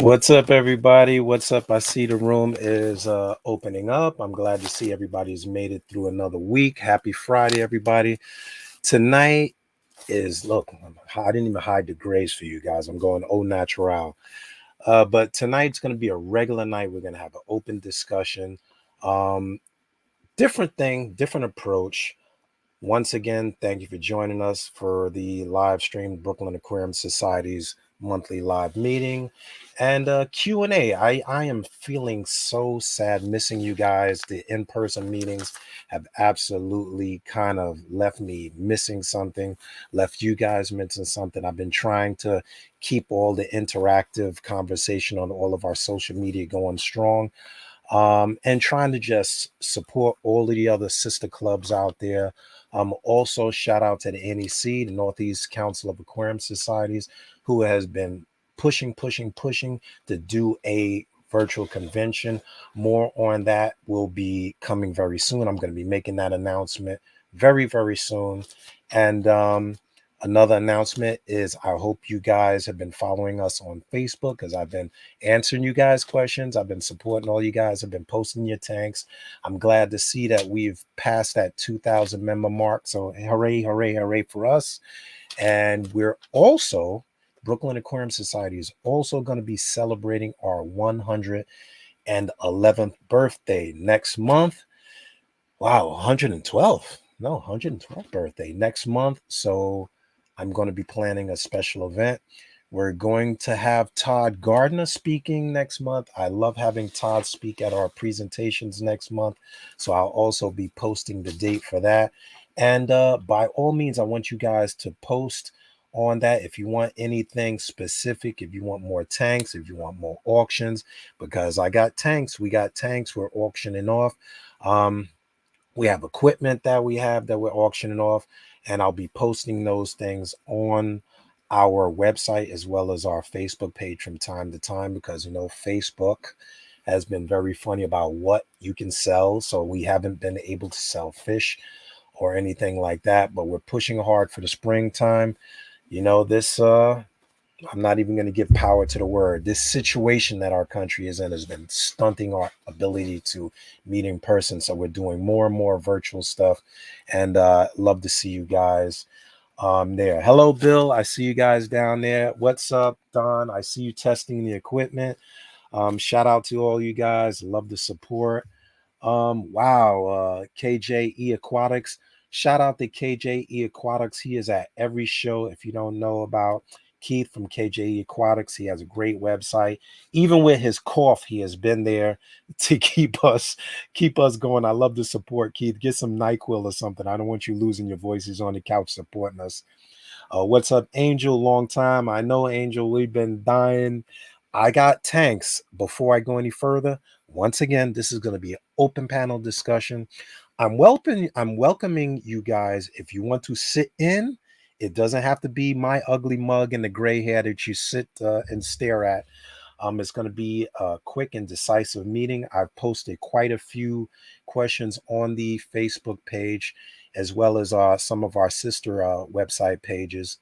What's up, everybody? What's up? I see the room is opening up. I'm glad to see everybody's made it through another week. Happy Friday, everybody. Tonight is, look, I didn't even hide the grays for you guys. I'm going au natural. But tonight's going to be a regular night. We're going to have an open discussion. Um, Different thing, different approach. Once again, thank you for joining us for the live stream Brooklyn Aquarium Society's monthly live meeting and Q&A. I am feeling so sad missing you guys. The in-person meetings have absolutely kind of left me missing something, left you guys missing something. I've been trying to keep all the interactive conversation on all of our social media going strong, and trying to just support all of the other sister clubs out there. Also, shout out to the NEC, the Northeast Council of Aquarium Societies, who has been pushing to do a virtual convention. More on that will be coming very soon. I'm going to be making that announcement very soon. And another announcement is I hope you guys have been following us on Facebook, because I've been answering you guys' questions. I've been supporting all you guys, have been posting your tanks. I'm glad to see that we've passed that 2,000 member mark. So hooray for us. And we're also, Brooklyn Aquarium Society is also going to be celebrating our 111th birthday next month. Wow, 112. No, 112th birthday next month. So I'm going to be planning a special event. We're going to have Todd Gardner speaking next month. I love having Todd speak at our presentations next month. So I'll also be posting the date for that. And by all means, I want you guys to post on that if you want anything specific, if you want more tanks, if you want more auctions, because I got tanks. We got tanks we're auctioning off. Um, we have equipment that we're auctioning off, and I'll be posting those things on our website as well as our Facebook page from time to time, because Facebook has been very funny about what you can sell. So we haven't been able to sell fish or anything like that, but we're pushing hard for the springtime. This I'm not even going to give power to the word. This situation that our country is in has been stunting our ability to meet in person. So we're doing more and more virtual stuff, and love to see you guys there. Hello, Bill. I see you guys down there. What's up, Don? I see you testing the equipment. Shout out to all you guys. Love the support. Wow, KJE Aquatics. Shout out to KJE Aquatics. He is at every show. If you don't know about Keith from KJE Aquatics, he has a great website. Even with his cough, he has been there to keep us going. I love the support, Keith. Get some NyQuil or something. I don't want you losing your voice. He's on the couch supporting us. What's up, Angel? Long time. I know, Angel. We've been dying. I got tanks. Before I go any further, once again, this is going to be an open panel discussion. I'm welcoming you guys. If you want to sit in, it doesn't have to be my ugly mug and the gray hair that you sit and stare at. It's going to be a quick and decisive meeting. I've posted quite a few questions on the Facebook page, as well as some of our sister website pages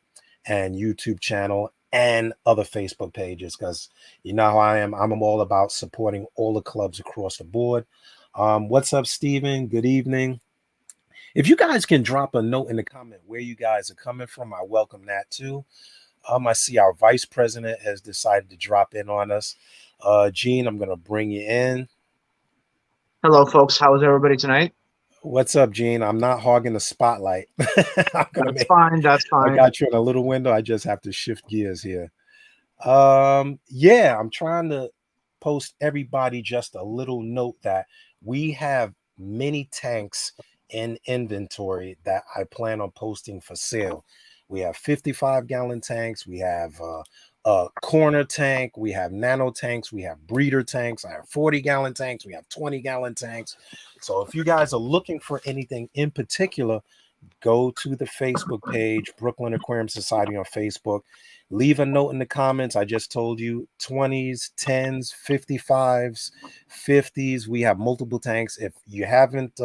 and YouTube channel and other Facebook pages, because you know how I am. I'm all about supporting all the clubs across the board. What's up, Steven? Good evening. If you guys can drop a note in the comment where you guys are coming from, I welcome that too. I see our vice president has decided to drop in on us. Gene, I'm going to bring you in. Hello, folks. How is everybody tonight? What's up, Gene? I'm not hogging the spotlight. I'm gonna That's make. fine. That's I fine. got you in a little window. I just have to shift gears here. Yeah, I'm trying to post everybody just a little note that we have many tanks in inventory that I plan on posting for sale. We have 55-gallon tanks. We have a corner tank. We have nano tanks. We have breeder tanks. I have 40-gallon tanks. We have 20-gallon tanks. So if you guys are looking for anything in particular, go to the Facebook page, Brooklyn Aquarium Society on Facebook. Leave a note in the comments. I just told you 20s, 10s, 55s, 50s. We have multiple tanks. If you haven't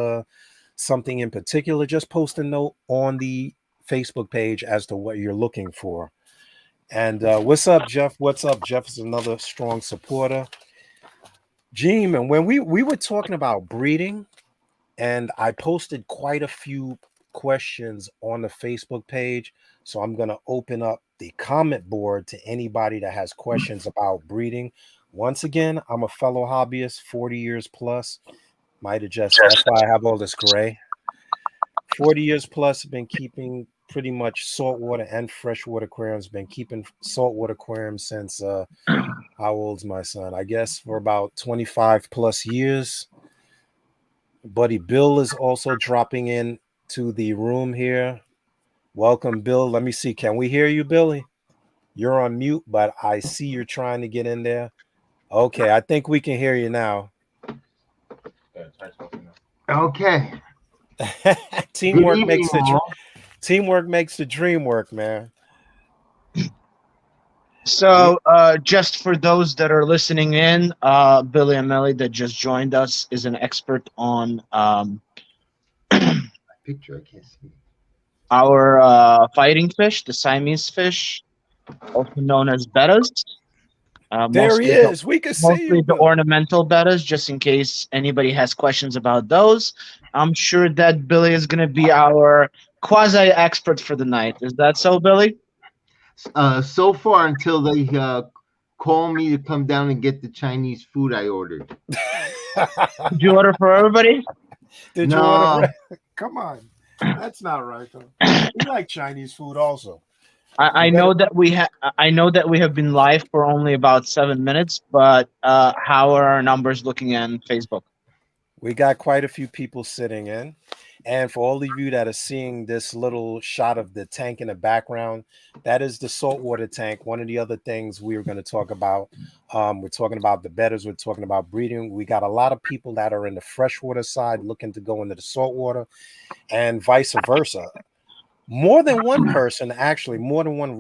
something in particular, just post a note on the Facebook page as to what you're looking for. And what's up, Jeff? What's up? Jeff is another strong supporter. Gene, and when we were talking about breeding, and I posted quite a few questions on the Facebook page. So I'm gonna open up the comment board to anybody that has questions about breeding. Once again, I'm a fellow hobbyist, 40 years plus. Might have just that's why I have all this gray. 40 years plus, been keeping pretty much saltwater and freshwater aquariums. Been keeping saltwater aquariums since how old's my son? I guess for about 25 plus years. Buddy Bill is also dropping in to the room here. Welcome, Bill. Let me see. Can we hear you, Billy? You're on mute, but I see you're trying to get in there. Okay, I think we can hear you now. Okay. Good teamwork evening, makes the all. teamwork makes the dream work, man. We So, just for those that are listening in, Billy and Melly that just joined us is an expert on Picture, I can't see. our fighting fish, the Siamese fish, also known as bettas. there he Mostly the is. We can see you, mostly the Bill. ornamental bettas, just in case anybody has questions about those. I'm sure that Billy is going to be our quasi expert for the night. Is that so, Billy? So far until they call me to come down and get the Chinese food I ordered. Did you order for everybody? Did you order No, for? Come on, that's not right though. We like Chinese food also. You I better. know that I know that we have been live for only about 7 minutes, but how are our numbers looking on Facebook? We got quite a few people sitting in. And for all of you that are seeing this little shot of the tank in the background, that is the saltwater tank. One of the other things we are going to talk about, we're talking about the betters, we're talking about breeding. We got a lot of people that are in the freshwater side looking to go into the saltwater, and vice versa. More than one person, actually, more than one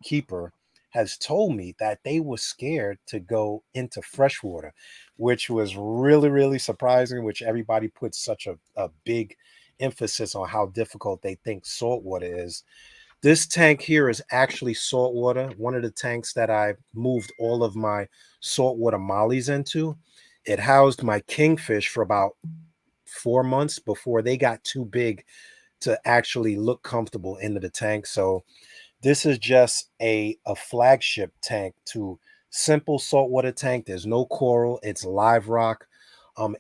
keeper has told me that they were scared to go into freshwater, which was really, really surprising, which everybody puts such a big emphasis on how difficult they think saltwater is. This tank here is actually saltwater, one of the tanks that I moved all of my saltwater mollies into. It housed my kingfish for about 4 months before they got too big to actually look comfortable into the tank. So this is just a flagship tank to simple saltwater tank. There's no coral. It's live rock.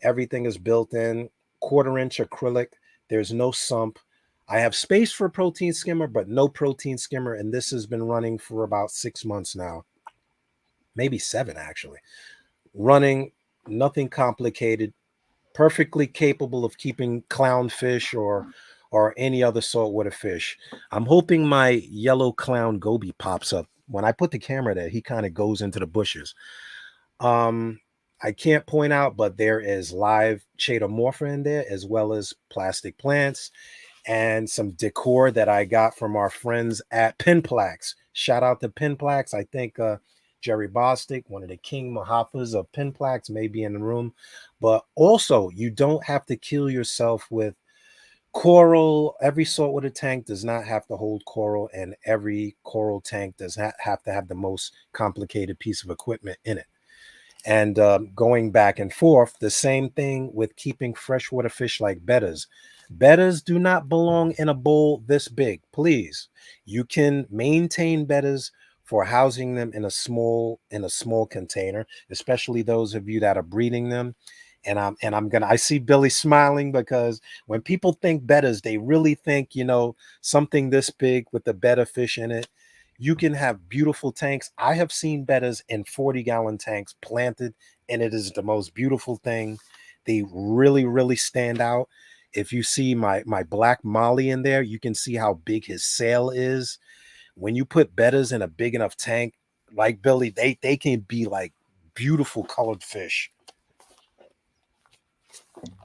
Everything is built in 1/4 inch acrylic. There's no sump. I have space for a protein skimmer, but no protein skimmer. And this has been running for about 6 months now, maybe seven actually. Running, nothing complicated, perfectly capable of keeping clownfish or any other saltwater fish. I'm hoping my yellow clown goby pops up. When I put the camera there, he kind of goes into the bushes. Um, I can't point out, but there is live chaetomorpha in there, as well as plastic plants and some decor that I got from our friends at Pinplax. Shout out to Pinplax. I think Jerry Bostic, one of the King Mahafas of Pinplax, may be in the room. But also, you don't have to kill yourself with coral. Every saltwater tank does not have to hold coral, and every coral tank does not have to have the most complicated piece of equipment in it. And going back and forth, the same thing with keeping freshwater fish like bettas. Bettas do not belong in a bowl this big. Please, you can maintain bettas for housing them in a small container, especially those of you that are breeding them. And I'm gonna I see Billy smiling because when people think bettas, they really think, something this big with the betta fish in it. You can have beautiful tanks. I have seen bettas in 40-gallon tanks planted, and it is the most beautiful thing. They really, really stand out. If you see my black molly in there, you can see how big his sail is. When you put bettas in a big enough tank, like Billy, they can be like beautiful colored fish.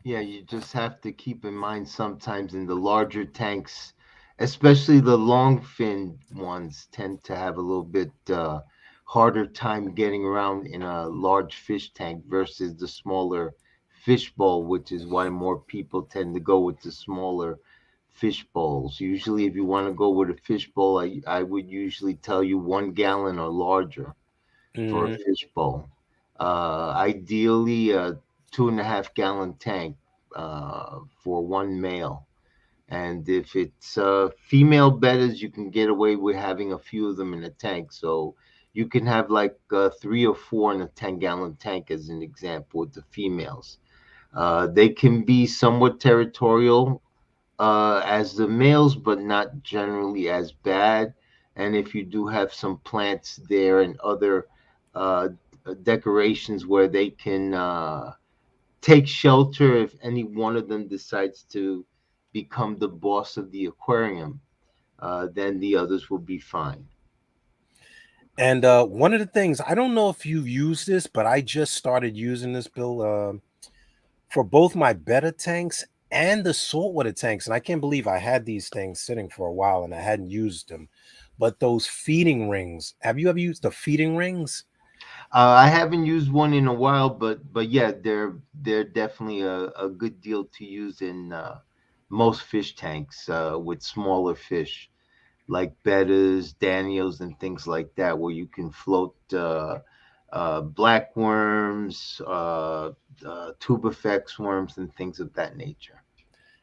yeah, you just have to keep in mind sometimes in the larger tanks, especially the long fin ones, tend to have a little bit harder time getting around in a large fish tank versus the smaller fish bowl, which is why more people tend to go with the smaller fish bowls. Usually, if you want to go with a fish bowl, I would usually tell you 1 gallon or larger for a Hmm. fish bowl. Ideally, a 2.5 gallon tank for one male. And if it's female bedders, you can get away with having a few of them in a tank. So you can have like 3 or 4 in a 10-gallon tank, as an example, with the females. They can be somewhat territorial as the males, but not generally as bad. And if you do have some plants there and other uh, decorations where they can take shelter if any one of them decides to become the boss of the aquarium, then the others will be fine. And one of the things, I don't know if you've used this, but I just started using this, Bill, for both my betta tanks and the saltwater tanks. And I can't believe I had these things sitting for a while and I hadn't used them. But those feeding rings, have you ever used the feeding rings? I haven't used one in a while, but yeah, they're definitely a good deal to use in most fish tanks with smaller fish like bettas, daniels, and things like that, where you can float black worms, tubifex worms, and things of that nature.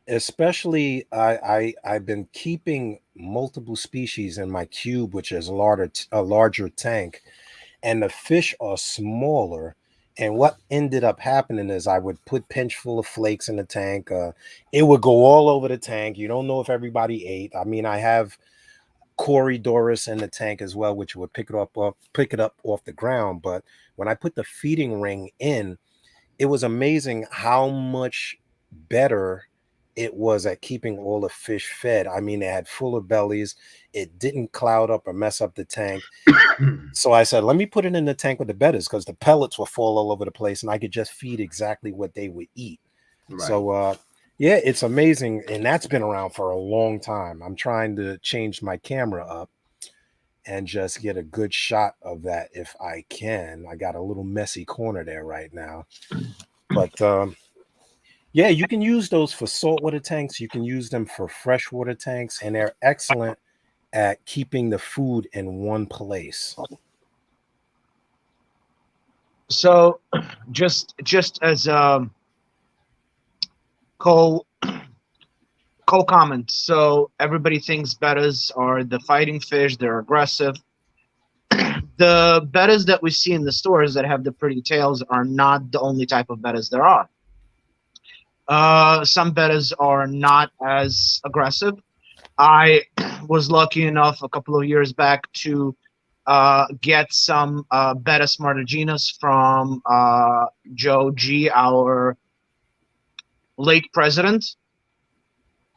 Especially, I've been keeping multiple species in my cube, which is a larger tank, and the fish are smaller. And what ended up happening is I would put pinch full of flakes in the tank. It would go all over the tank. You don't know if everybody ate. I mean, I have Cory Doris in the tank as well, which would pick it up off the ground. But when I put the feeding ring in, it was amazing how much better it was at keeping all the fish fed. I mean, they had fuller bellies. It didn't cloud up or mess up the tank. So I said, let me put it in the tank with the betters because the pellets would fall all over the place and I could just feed exactly what they would eat. Right. So yeah, it's amazing. And that's been around for a long time. I'm trying to change my camera up and just get a good shot of that if I can. I got a little messy corner there right now. But yeah, you can use those for saltwater tanks. You can use them for freshwater tanks, and they're excellent at keeping the food in one place. So, just as co co comment. So everybody thinks bettas are the fighting fish. They're aggressive. The bettas that we see in the stores that have the pretty tails are not the only type of bettas there are. Some bettas are not as aggressive. I was lucky enough a couple of years back to get some betta smartaginas from Joe G, our late president.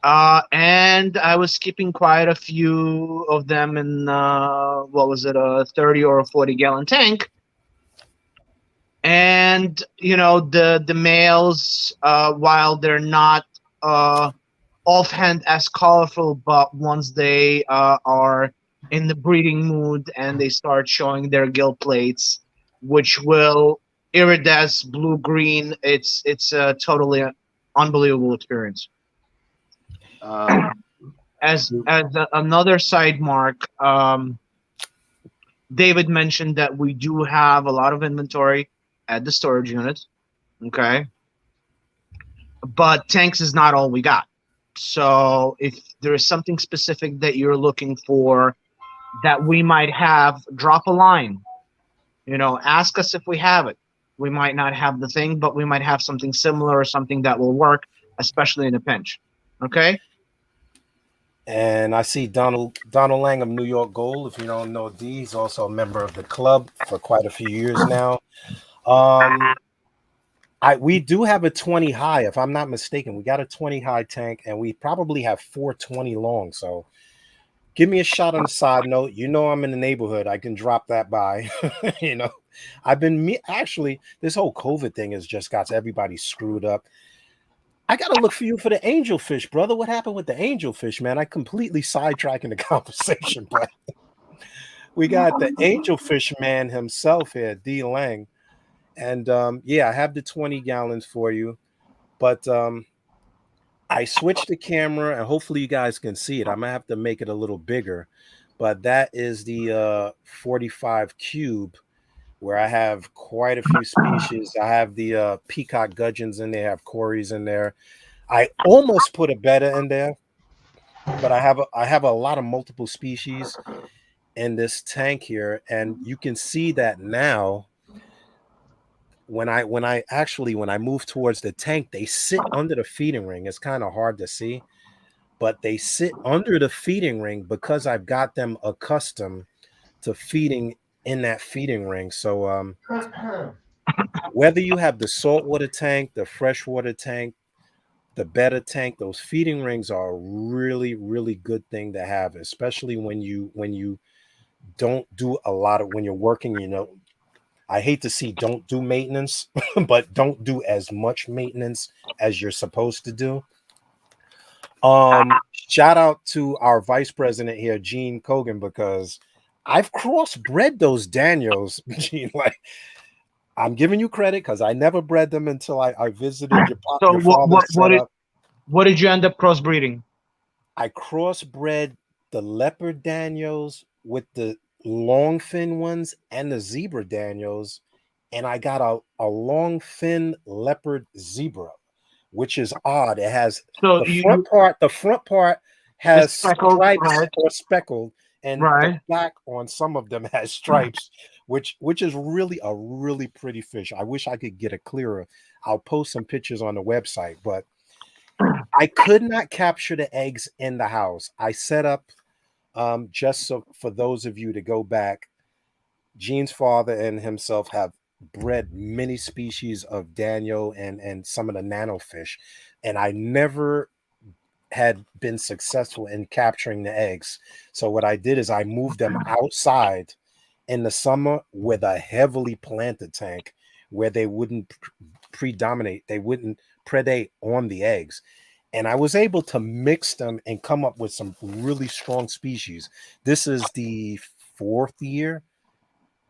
And I was keeping quite a few of them in what was it, a 30 or a 40-gallon tank. And the males, while they're not offhand as colorful, but once they are in the breeding mood and they start showing their gill plates, which will iridesce blue green, it's a totally unbelievable experience. Um, Another side mark, David mentioned that we do have a lot of inventory at the storage unit. Okay, but tanks is not all we got. So if there is something specific that you're looking for that we might have, drop a line. Ask us if we have it. We might not have the thing, but we might have something similar or something that will work, especially in a pinch. Okay. And I see Donald Lang of New York Gold. If you don't know D, he's also a member of the club for quite a few years now. Um, we do have a 20 high, if I'm not mistaken. We got a 20 high tank, and we probably have 420 long. So give me a shot on the side note. I'm in the neighborhood. I can drop that by. you know, I've been actually, this whole COVID thing has just got everybody screwed up. I gotta look for you for the angelfish, brother. What happened with the angelfish, man? I completely sidetracking the conversation, but we got the angelfish man himself here, D Lang. And yeah, I have the 20 gallons for you. But I switched the camera, and hopefully you guys can see it. I'm gonna have to make it a little bigger, but that is the 45 cube where I have quite a few species. I have the peacock gudgeons in there, I have cories in there. I almost put a betta in there, but I have a lot of multiple species in this tank here, and you can see that now when I move towards the tank, they sit under the feeding ring. It's kind of hard to see, but they sit under the feeding ring because I've got them accustomed to feeding in that feeding ring. So whether you have the saltwater tank, the freshwater tank, the betta tank, those feeding rings are a really, really good thing to have, especially when you don't do a lot of when you're working, I hate to see don't do maintenance, but don't do as much maintenance as you're supposed to do. Shout out to our vice president here, Gene Kogan, because I've crossbred those Daniels, Gene. Like, I'm giving you credit because I never bred them until I visited So your father's setup. what did you end up crossbreeding? I crossbred the leopard Daniels with the long fin ones and the zebra Daniels, and I got a long fin leopard zebra, which is odd. It has So the you front part it's has speckled, stripes right? or speckled, and the Right. back on some of them has stripes, which is really a really pretty fish. I wish I could get a clearer. I'll post some pictures on the website, but I could not capture the eggs in the house. I set up just so for those of you to go back. Gene's father and himself have bred many species of Daniel and some of the nanofish, and I never had been successful in capturing the eggs. So what I did is I moved them outside in the summer with a heavily planted tank where they wouldn't predominate, they wouldn't predate on the eggs. And I was able to mix them and come up with some really strong species. This is the fourth year.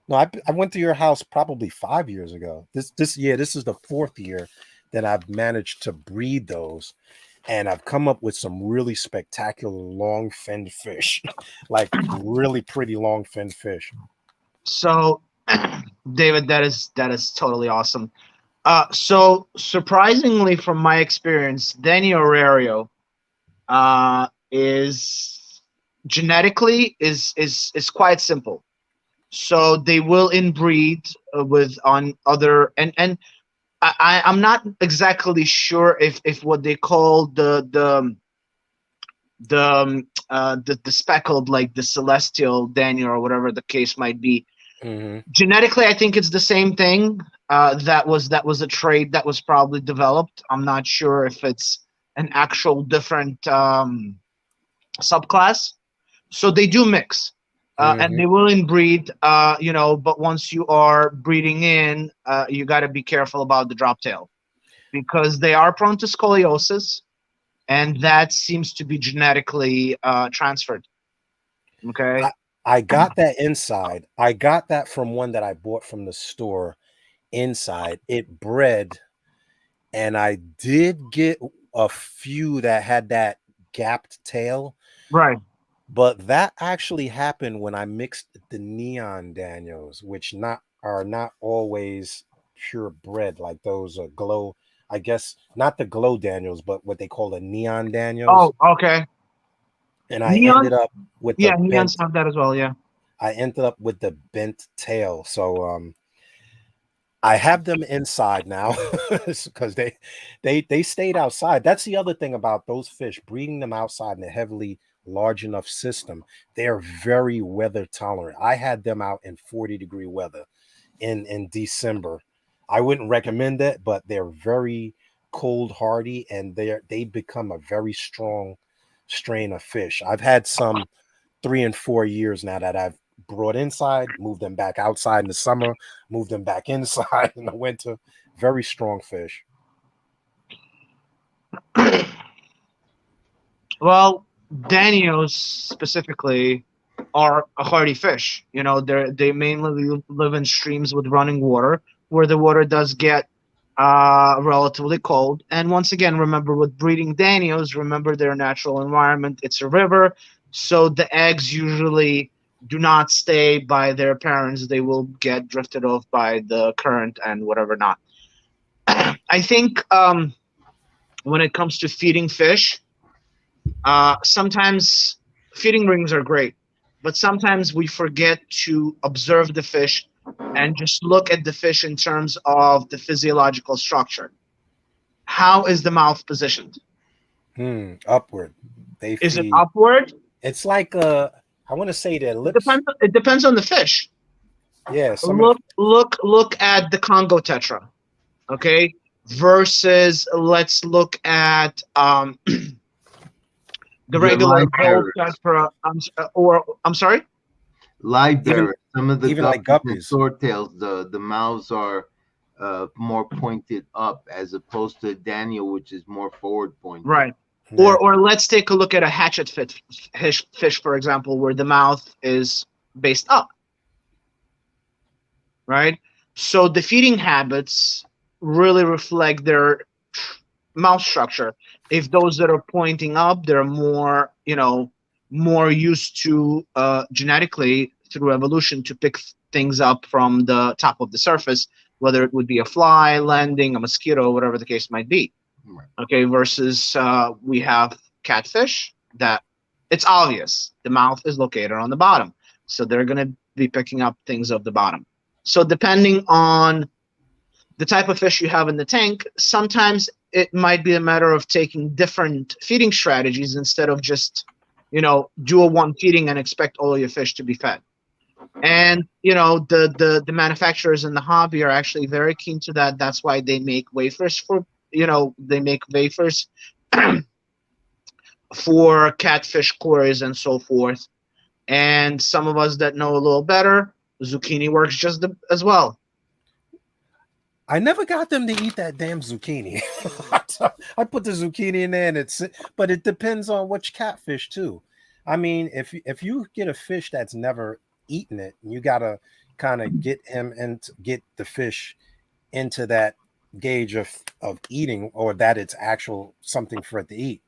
No, I went to your house probably 5 years ago. This is the fourth year that I've managed to breed those, and I've come up with some really spectacular long finned fish, like really pretty long finned fish. So David, that is totally awesome. So surprisingly, from my experience, Danny Orario is genetically is quite simple. So they will inbreed with on other and I'm not exactly sure if what they call the speckled, like the celestial Daniel or whatever the case might be. Mm-hmm. Genetically, I think it's the same thing. That was a trait that was probably developed. I'm not sure if it's an actual different subclass. So they do mix, and Mm-hmm. they will inbreed. But once you are breeding in, you got to be careful about the drop tail because they are prone to scoliosis, and that seems to be genetically transferred. Okay. I, I got that inside. I got that from one that I bought from the store inside. It bred, and I did get a few that had that gapped tail, Right. but that actually happened when I mixed the neon Daniels, which not always purebred like those glow. I guess not the glow Daniels, but what they call the neon Daniels. Oh, okay. And I Neon. ended up with the Yeah, neons bent. have that as well. Yeah. I ended up with the bent tail. So I have them inside now because they stayed outside. That's the other thing about those fish, breeding them outside in a heavily large enough system. They're very weather tolerant. I had them out in 40-degree weather in December. I wouldn't recommend it, but they're very cold hardy, and they become a very strong strain of fish. I've had some 3 and 4 years now that I've brought inside, moved them back outside in the summer, moved them back inside in the winter. Very strong fish. Well, Danios specifically are a hardy fish. They mainly live in streams with running water, where the water does get relatively cold. And once again, remember with breeding Danios, remember their natural environment. It's a river, so the eggs usually do not stay by their parents. They will get drifted off by the current and whatever not. I think when it comes to feeding fish, sometimes feeding rings are great, but sometimes we forget to observe the fish and just look at the fish in terms of the physiological structure. How is the mouth positioned? Upward. They Is it feed. upward? It's like I want to say their It lips. depends. It depends on the fish. Yeah, some of Look at the Congo tetra, okay, versus let's look at the The regular light gold bearers, tetra. Or I'm sorry. light even bearers. Some of the even like guppies and guppies. swordtails, the mouths are more pointed up as opposed to Daniel, which is more forward pointed. Right. Yeah, Or let's take a look at a hatchet fish, for example, where the mouth is based up, right? So the feeding habits really reflect their mouth structure. If those that are pointing up, they're more, more used to genetically through evolution to pick things up from the top of the surface, whether it would be a fly landing, a mosquito, whatever the case might be. Right. Okay, versus we have catfish that it's obvious the mouth is located on the bottom, so they're going to be picking up things of the bottom. So depending on the type of fish you have in the tank, sometimes it might be a matter of taking different feeding strategies instead of just, do a one feeding and expect all your fish to be fed. And the manufacturers in the hobby are actually very keen to that. That's why they make wafers for they make wafers for catfish cores and so forth. And some of us that know a little better, zucchini works as well. I never got them to eat that damn zucchini. I put the zucchini in there, and but it depends on which catfish too. I mean, if you get a fish that's never eaten it, you gotta kind of get him and get the fish into that gauge of eating, or that it's actual something for it to eat,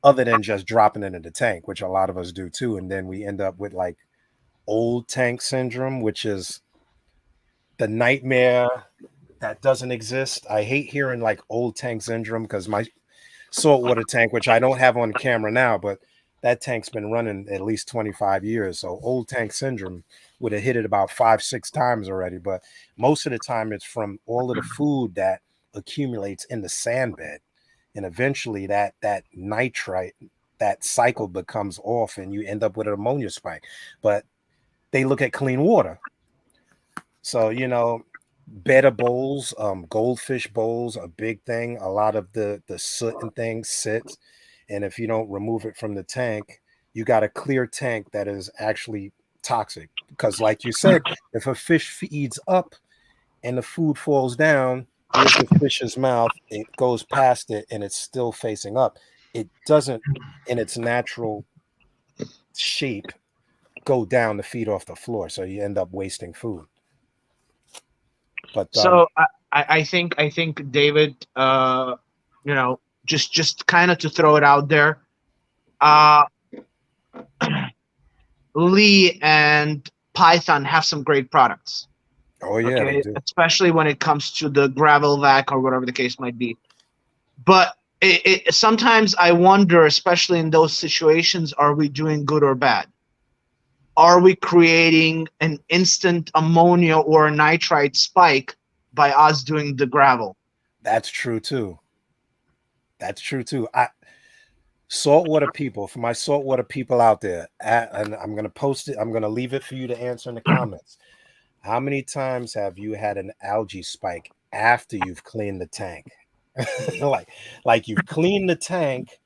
other than just dropping it in the tank, which a lot of us do too, and then we end up with like old tank syndrome, which is the nightmare that doesn't exist. I hate hearing like old tank syndrome because my saltwater tank, which I don't have on camera now, but that tank's been running at least 25 years. So old tank syndrome would have hit it about 5-6 times already. But most of the time it's from all of the food that accumulates in the sand bed. And eventually that nitrite, that cycle becomes off and you end up with an ammonia spike. But they look at clean water. So, better bowls, goldfish bowls, a big thing. A lot of the soot and things sits, and if you don't remove it from the tank, you got a clear tank that is actually toxic. Because, like you said, if a fish feeds up and the food falls down, here's the fish's mouth. It goes past it, and it's still facing up. It doesn't, in its natural shape, go down to feed off the floor, so you end up wasting food. But So I think David, just kind of to throw it out there, uh, Lee and Python have some great products. oh yeah, they Okay, do. especially when it comes to the gravel vac or whatever the case might be. But sometimes I wonder, especially in those situations, are we doing good or bad? Are we creating an instant ammonia or nitrite spike by us doing the gravel? That's true too. That's true too. Saltwater people, for my saltwater people out there, and I'm gonna post it. I'm gonna leave it for you to answer in the comments. How many times have you had an algae spike after you've cleaned the tank? like, like you've cleaned the tank,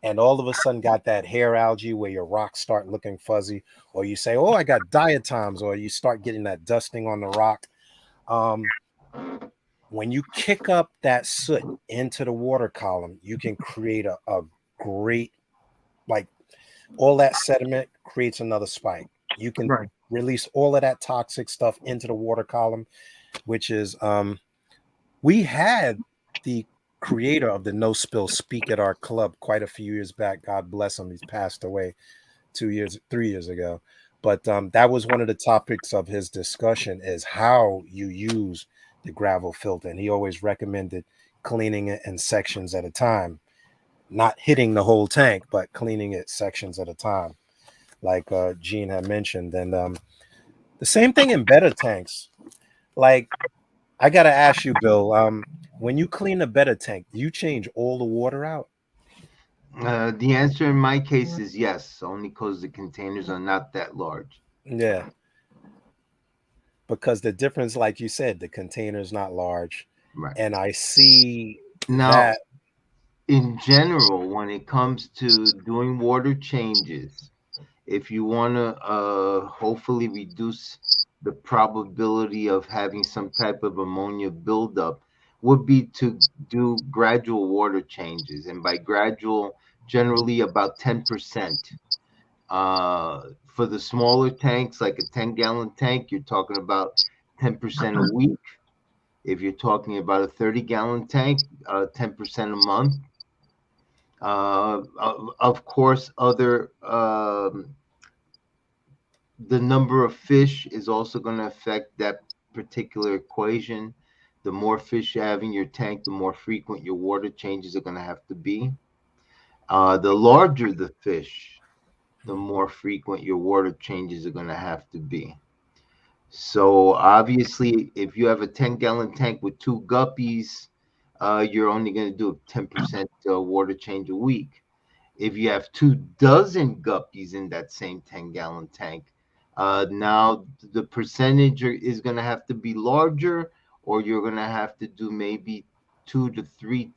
and all of a sudden got that hair algae where your rocks start looking fuzzy, or you say, "Oh, I got diatoms," or you start getting that dusting on the rock. Um, when you kick up that soot into the water column, you can create a great, like, all that sediment creates another spike. You can Right. release all of that toxic stuff into the water column, which is We had the creator of the No Spill speak at our club quite a few years back. God bless him. He's passed away 2 years, 3 years ago. But that was one of the topics of his discussion is how you use the gravel filter. And he always recommended cleaning it in sections at a time, not hitting the whole tank, but cleaning it sections at a time, like Gene had mentioned. And the same thing in better tanks. Like, I got to ask you, Bill, when you clean a better tank, do you change all the water out? The answer in my case is yes, only because the containers are not that large. Yeah, because the difference, like you said, the container is not large. Right. And I see Now, that. in general, when it comes to doing water changes, if you want to hopefully reduce the probability of having some type of ammonia buildup, would be to do gradual water changes. And by gradual, generally about 10%. For the smaller tanks, like a 10-gallon tank, you're talking about 10% a week. If you're talking about a 30-gallon tank, 10% a month. Of course, other the number of fish is also going to affect that particular equation. The more fish you have in your tank, the more frequent your water changes are going to have to be. The larger the fish, the more frequent your water changes are going to have to be. So obviously, if you have a 10-gallon tank with two guppies, you're only going to do a 10% water change a week. If you have 24 guppies in that same 10-gallon tank, now the percentage is going to have to be larger, or you're going to have to do maybe two to three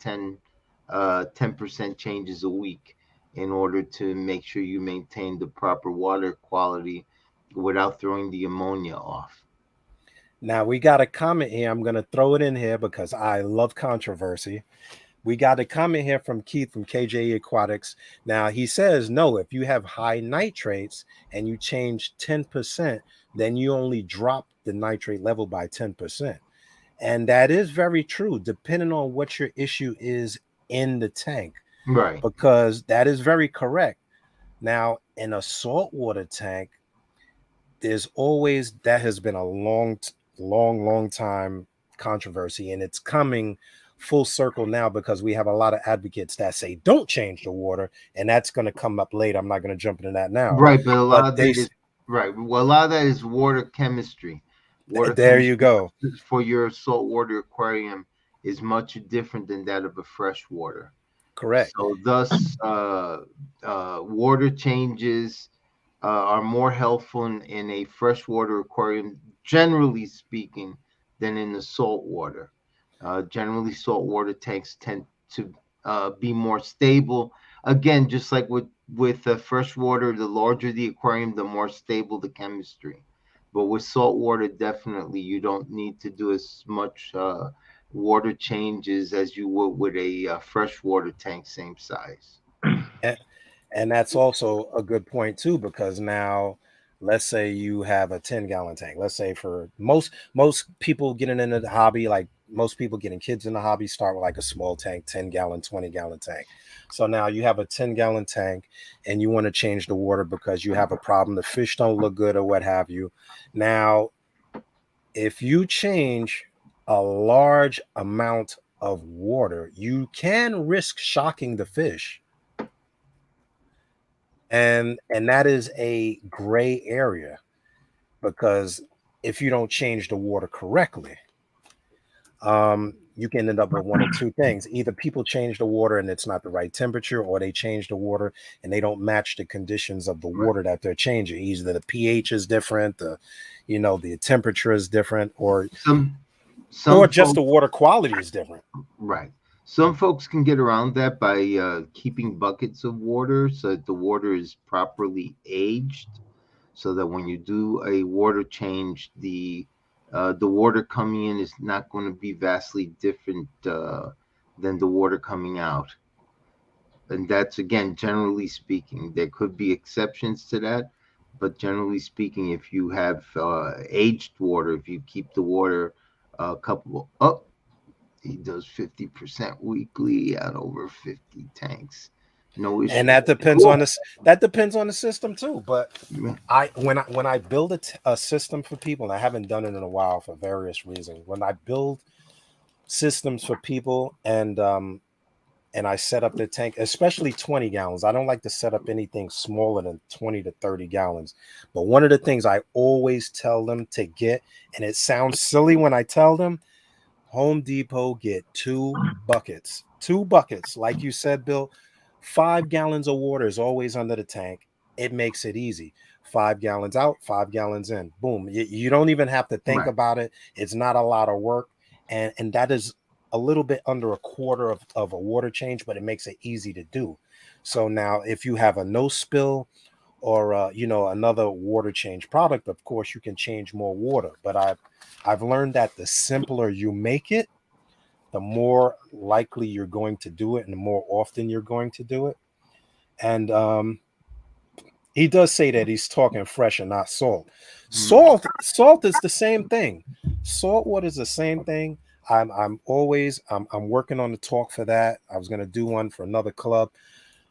10% changes a week in order to make sure you maintain the proper water quality without throwing the ammonia off. Now we got a comment here. I'm going to throw it in here because I love controversy. We got a comment here from Keith from KJ Aquatics. Now he says, no, if you have high nitrates and you change 10%, then you only drop the nitrate level by 10%. And that is very true, depending on what your issue is in the tank, Right. because that is very correct. Now, in a saltwater tank, there's always that has been a long time controversy, and it's coming full circle now because we have a lot of advocates that say don't change the water, and that's going to come up later. I'm not going to jump into that now, Right, but a lot but of that is right. Well, a lot of that is water chemistry. Water there you chemistry go. for your saltwater aquarium is much different than that of a freshwater. Correct. So, thus, water changes are more helpful in a freshwater aquarium, generally speaking, than in the saltwater. Generally, saltwater tanks tend to be more stable. Again, just like with freshwater, the larger the aquarium, the more stable the chemistry. But with saltwater, definitely you don't need to do as much water changes as you would with a freshwater tank same size. And, and that's also a good point too, because now let's say you have a 10-gallon tank. Let's say for most people getting into the hobby, like most people getting kids in the hobby start with like a small tank, 10-gallon, 20-gallon tank. So now you have a 10-gallon tank and you want to change the water because you have a problem. The fish don't look good or what have you. Now, if you change a large amount of water, you can risk shocking the fish, and that is a gray area because if you don't change the water correctly, you can end up with one or two things. Either people change the water and it's not the right temperature, or they change the water and they don't match the conditions of the Right. water that they're changing. Either the pH is different, the temperature is different, Some some or just the folks water quality is different. Right. Some folks can get around that by keeping buckets of water so that the water is properly aged, so that when you do a water change, the water coming in is not going to be vastly different than the water coming out. And that's again, generally speaking. There could be exceptions to that, but generally speaking, if you have aged water, if you keep the water a couple. Oh, He does 50% weekly at over 50 tanks. No And issue. that depends on Cool. this. That depends on the system too. But Yeah. when I build a system for people, and I haven't done it in a while for various reasons. When I build systems for people, and I set up their tank, especially 20 gallons. I don't like to set up anything smaller than 20 to 30 gallons. But one of the things I always tell them to get, and it sounds silly when I tell them, Home Depot, get two buckets. Two buckets. Like you said, Bill, 5 gallons of water is always under the tank. It makes it easy. 5 gallons out, 5 gallons in. Boom. You don't even have to think Right. about it. It's not a lot of work. And that is a little bit under a quarter of a water change, but it makes it easy to do. So now if you have a no spill or another water change product, of course you can change more water. But I've learned that the simpler you make it, the more likely you're going to do it and the more often you're going to do it. And he does say that he's talking fresh and not salt. Mm. Salt is the same thing. Salt water is the same thing. I'm working on the talk for that. I was going to do one for another club.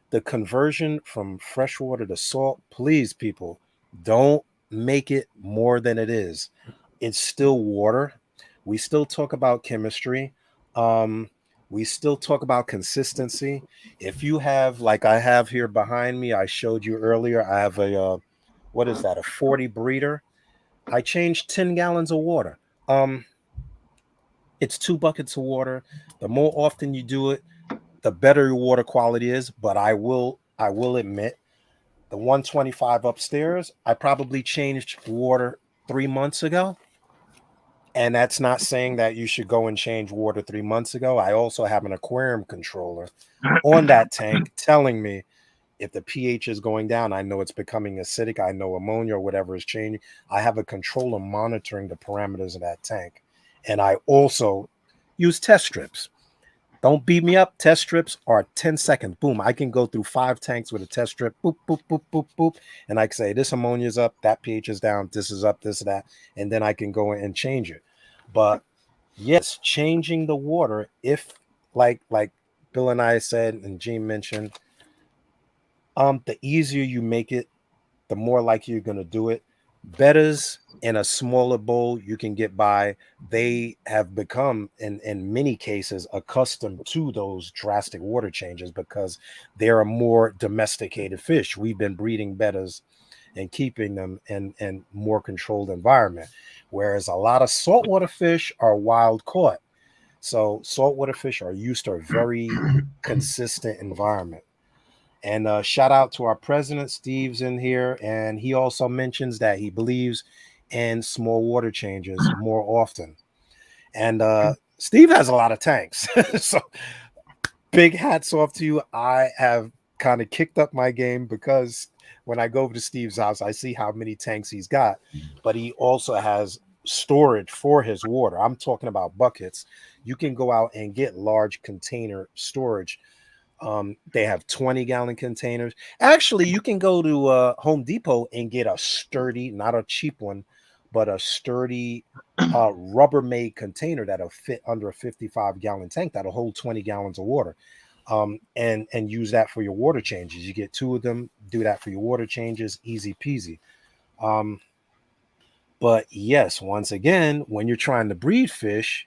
The conversion from freshwater to salt, please, people, don't make it more than it is. It's still water. We still talk about chemistry. Um, we still talk about consistency. If you have, like I have here behind me, I showed you earlier, I have what is that, a 40 breeder. I changed 10 gallons of water. Um, it's 2 buckets of water. The more often you do it, the better your water quality is. But I will admit, the 125 upstairs, I probably changed water 3 months ago. And that's not saying that you should go and change water 3 months ago. I also have an aquarium controller on that tank telling me if the pH is going down. I know it's becoming acidic. I know ammonia or whatever is changing. I have a controller monitoring the parameters of that tank. And I also use test strips. Don't beat me up. Test strips are 10 seconds. Boom. I can go through 5 tanks with a test strip. Boop, boop, boop, boop, boop. And I can say, this ammonia is up, that pH is down, this is up, this, that. And then I can go in and change it. But yes, changing the water, if like Bill and I said and Gene mentioned, the easier you make it, the more likely you're going to do it. Betters in a smaller bowl you can get by. They have become, in many cases, accustomed to those drastic water changes because they're a more domesticated fish. We've been breeding betters and keeping them in more controlled environment, whereas a lot of saltwater fish are wild caught. So saltwater fish are used to a very consistent environment. And shout out to our president, Steve's in here. And he also mentions that he believes in small water changes more often. And Steve has a lot of tanks. So big hats off to you. I have kind of kicked up my game because when I go over to Steve's house, I see how many tanks he's got. But he also has storage for his water. I'm talking about buckets. You can go out and get large container storage. They have 20-gallon containers. Actually, you can go to Home Depot and get a sturdy, not a cheap one, but a sturdy Rubbermaid container that'll fit under a 55-gallon tank that'll hold 20 gallons of water. And use that for your water changes. You get two of them, do that for your water changes, easy peasy. Um, but yes, once again, when you're trying to breed fish,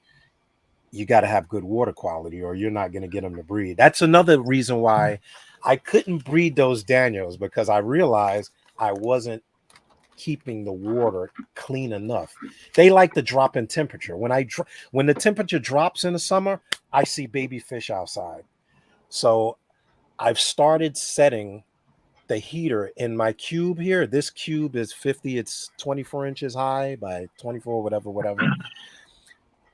you got to have good water quality or you're not going to get them to breed. That's another reason why I couldn't breed those Daniels, because I realized I wasn't keeping the water clean enough. They like the drop in temperature. When the temperature drops in the summer, I see baby fish outside. So I've started setting the heater in my cube here. This cube is 50, it's 24 inches high by 24, whatever, whatever.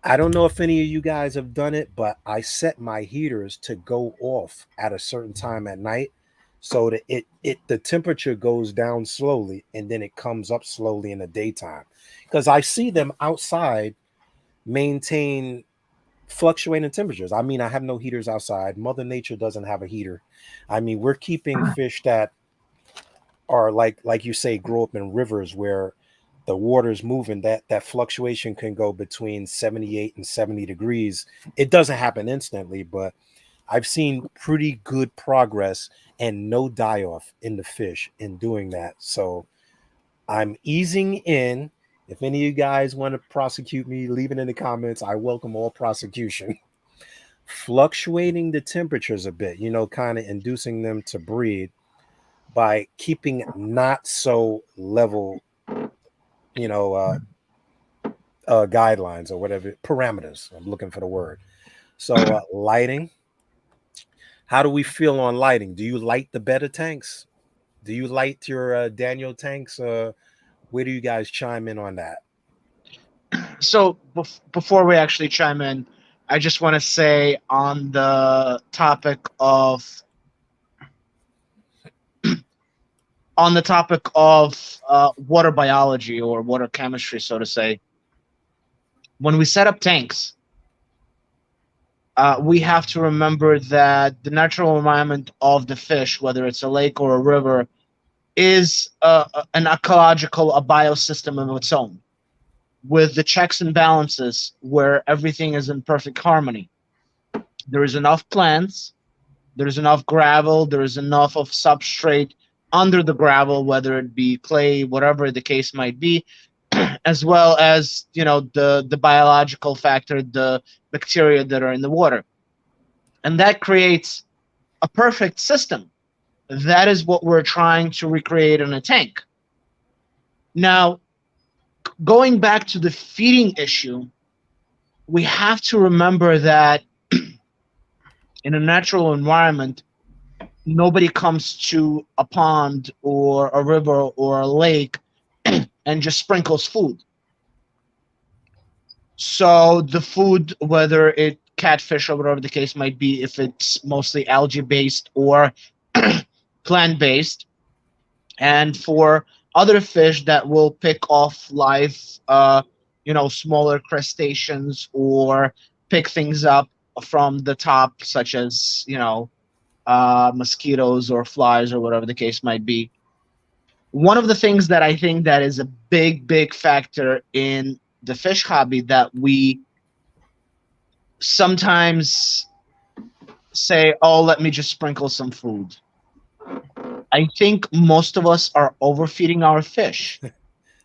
I don't know if any of you guys have done it, but I set my heaters to go off at a certain time at night so that the temperature goes down slowly and then it comes up slowly in the daytime. Because I see them outside maintain fluctuating temperatures. I mean, I have no heaters outside. Mother Nature doesn't have a heater. I mean, we're keeping fish that are like you say, grow up in rivers where the water's moving, that fluctuation can go between 78 and 70 degrees. It doesn't happen instantly, but I've seen pretty good progress and no die off in the fish in doing that. So I'm easing in. If any of you guys want to prosecute me, leave it in the comments. I welcome all prosecution. Fluctuating the temperatures a bit, kind of inducing them to breed by keeping not so level, you know, uh, guidelines or whatever parameters. I'm looking for the word. So lighting. How do we feel on lighting? Do you light the better tanks? Do you light your Daniel tanks? Where do you guys chime in on that? So before we actually chime in, I just want to say on the topic of water biology or water chemistry, so to say, when we set up tanks, we have to remember that the natural environment of the fish, whether it's a lake or a river, is an ecological, a biosystem of its own, with the checks and balances where everything is in perfect harmony. There is enough plants, there is enough gravel, there is enough of substrate under the gravel, whether it be clay, whatever the case might be, as well as the biological factor, the bacteria that are in the water, and that creates a perfect system. That is what we're trying to recreate in a tank. Now, going back to the feeding issue, we have to remember that in a natural environment, nobody comes to a pond or a river or a lake and just sprinkles food. So the food, whether it catfish or whatever the case might be, if it's mostly algae based or plant based, and for other fish that will pick off live, smaller crustaceans or pick things up from the top, such as mosquitoes or flies or whatever the case might be. One of the things that I think that is a big, big factor in the fish hobby that we sometimes say, "Oh, let me just sprinkle some food." I think most of us are overfeeding our fish.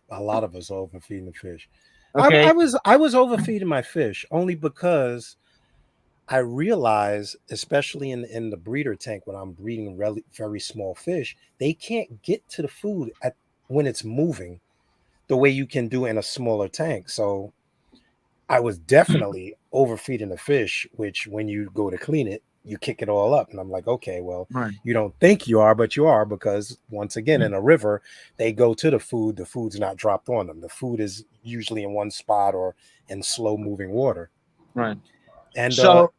A lot of us are overfeeding the fish. I Okay. was I was overfeeding my fish only because I realize, especially in the breeder tank, when I'm breeding very small fish, they can't get to the food when it's moving the way you can do in a smaller tank. So I was definitely overfeeding the fish, which when you go to clean it, you kick it all up. And I'm like, okay, well, Right. you don't think you are, but you are, because once again, in a river, they go to the food's not dropped on them. The food is usually in one spot or in slow moving water. Right. And So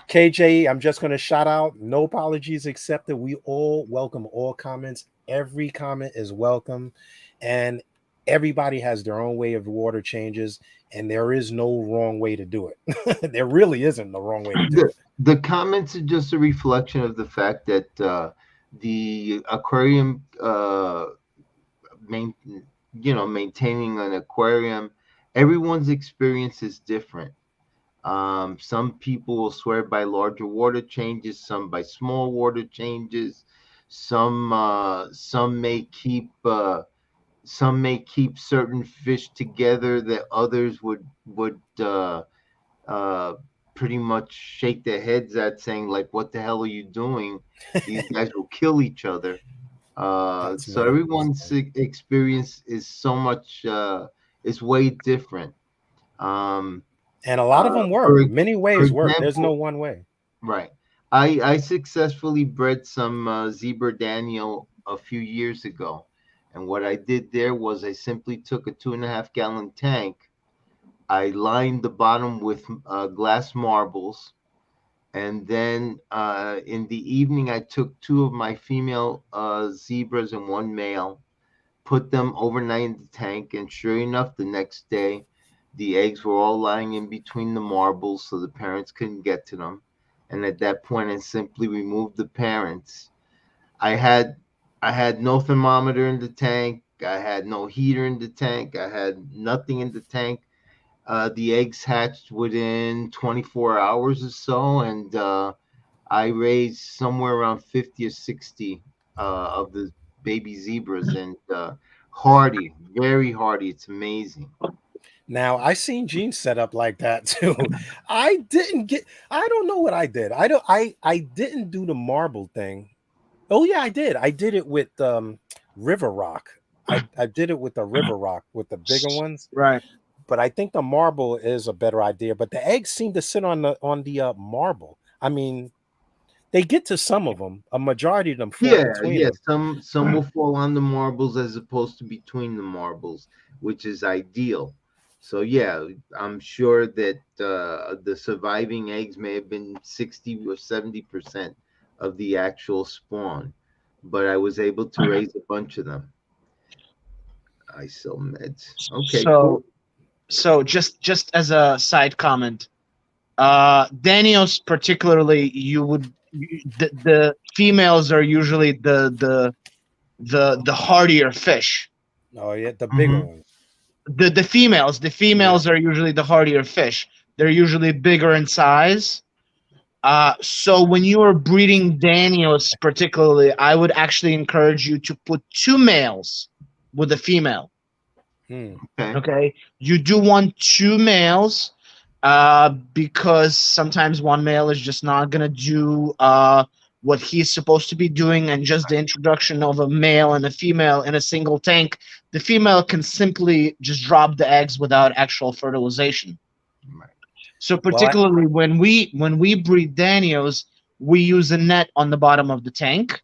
KJ, I'm just going to shout out, no apologies accepted. We all welcome all comments. Every comment is welcome. And everybody has their own way of water changes, and there is no wrong way to do it. There really isn't the wrong way to do The it. the comments are just a reflection of the fact that the aquarium, main, maintaining an aquarium, everyone's experience is different. Some people will swear by larger water changes, some by small water changes. Some may keep certain fish together that others would uh, pretty much shake their heads at, saying like, "What the hell are you doing? These guys will kill each other." That's So me. everyone's experience is is way different. Um, And a lot of them work. for Many for ways work. There's no example, one way. right? I successfully bred some zebra Daniel a few years ago, and what I did there was I simply took a 2.5 gallon tank. I lined the bottom with glass marbles, and then in the evening I took two of my female zebras and one male, put them overnight in the tank, and sure enough, the next day the eggs were all lying in between the marbles, so the parents couldn't get to them. And at that point, I simply removed the parents. I had I had no thermometer in the tank. I had no heater in the tank. I had nothing in the tank. The eggs hatched within 24 hours or so, and I raised somewhere around 50 or 60 of the baby zebras, and hardy, very hardy. It's amazing. Now I seen Gene set up like that too. I didn't get. I don't know what I did. I don't. I didn't do the marble thing. Oh yeah, I did. I did it with River Rock. I did it with the River Rock with the bigger ones. Right. But I think the marble is a better idea. But the eggs seem to sit on the marble. I mean, they get to some of them. A majority of them fall Yeah, between yeah. them. Some will fall on the marbles as opposed to between the marbles, which is ideal. So yeah, I'm sure that the surviving eggs may have been 60 or 70% of the actual spawn, but I was able to raise a bunch of them. I sell meds. Okay, So cool. just as a side comment, Danios particularly, the females are usually the hardier fish. Oh yeah, the bigger Hmm. ones. The females Yeah. are usually the hardier fish. They're usually bigger in size. So when you are breeding Danios particularly, I would actually encourage you to put two males with a female. Hmm. Okay. Okay, you do want two males, because sometimes one male is just not gonna do what he's supposed to be doing, and just the introduction of a male and a female in a single tank, the female can simply just drop the eggs without actual fertilization. Right. So Well, particularly when we breed Danios, we use a net on the bottom of the tank,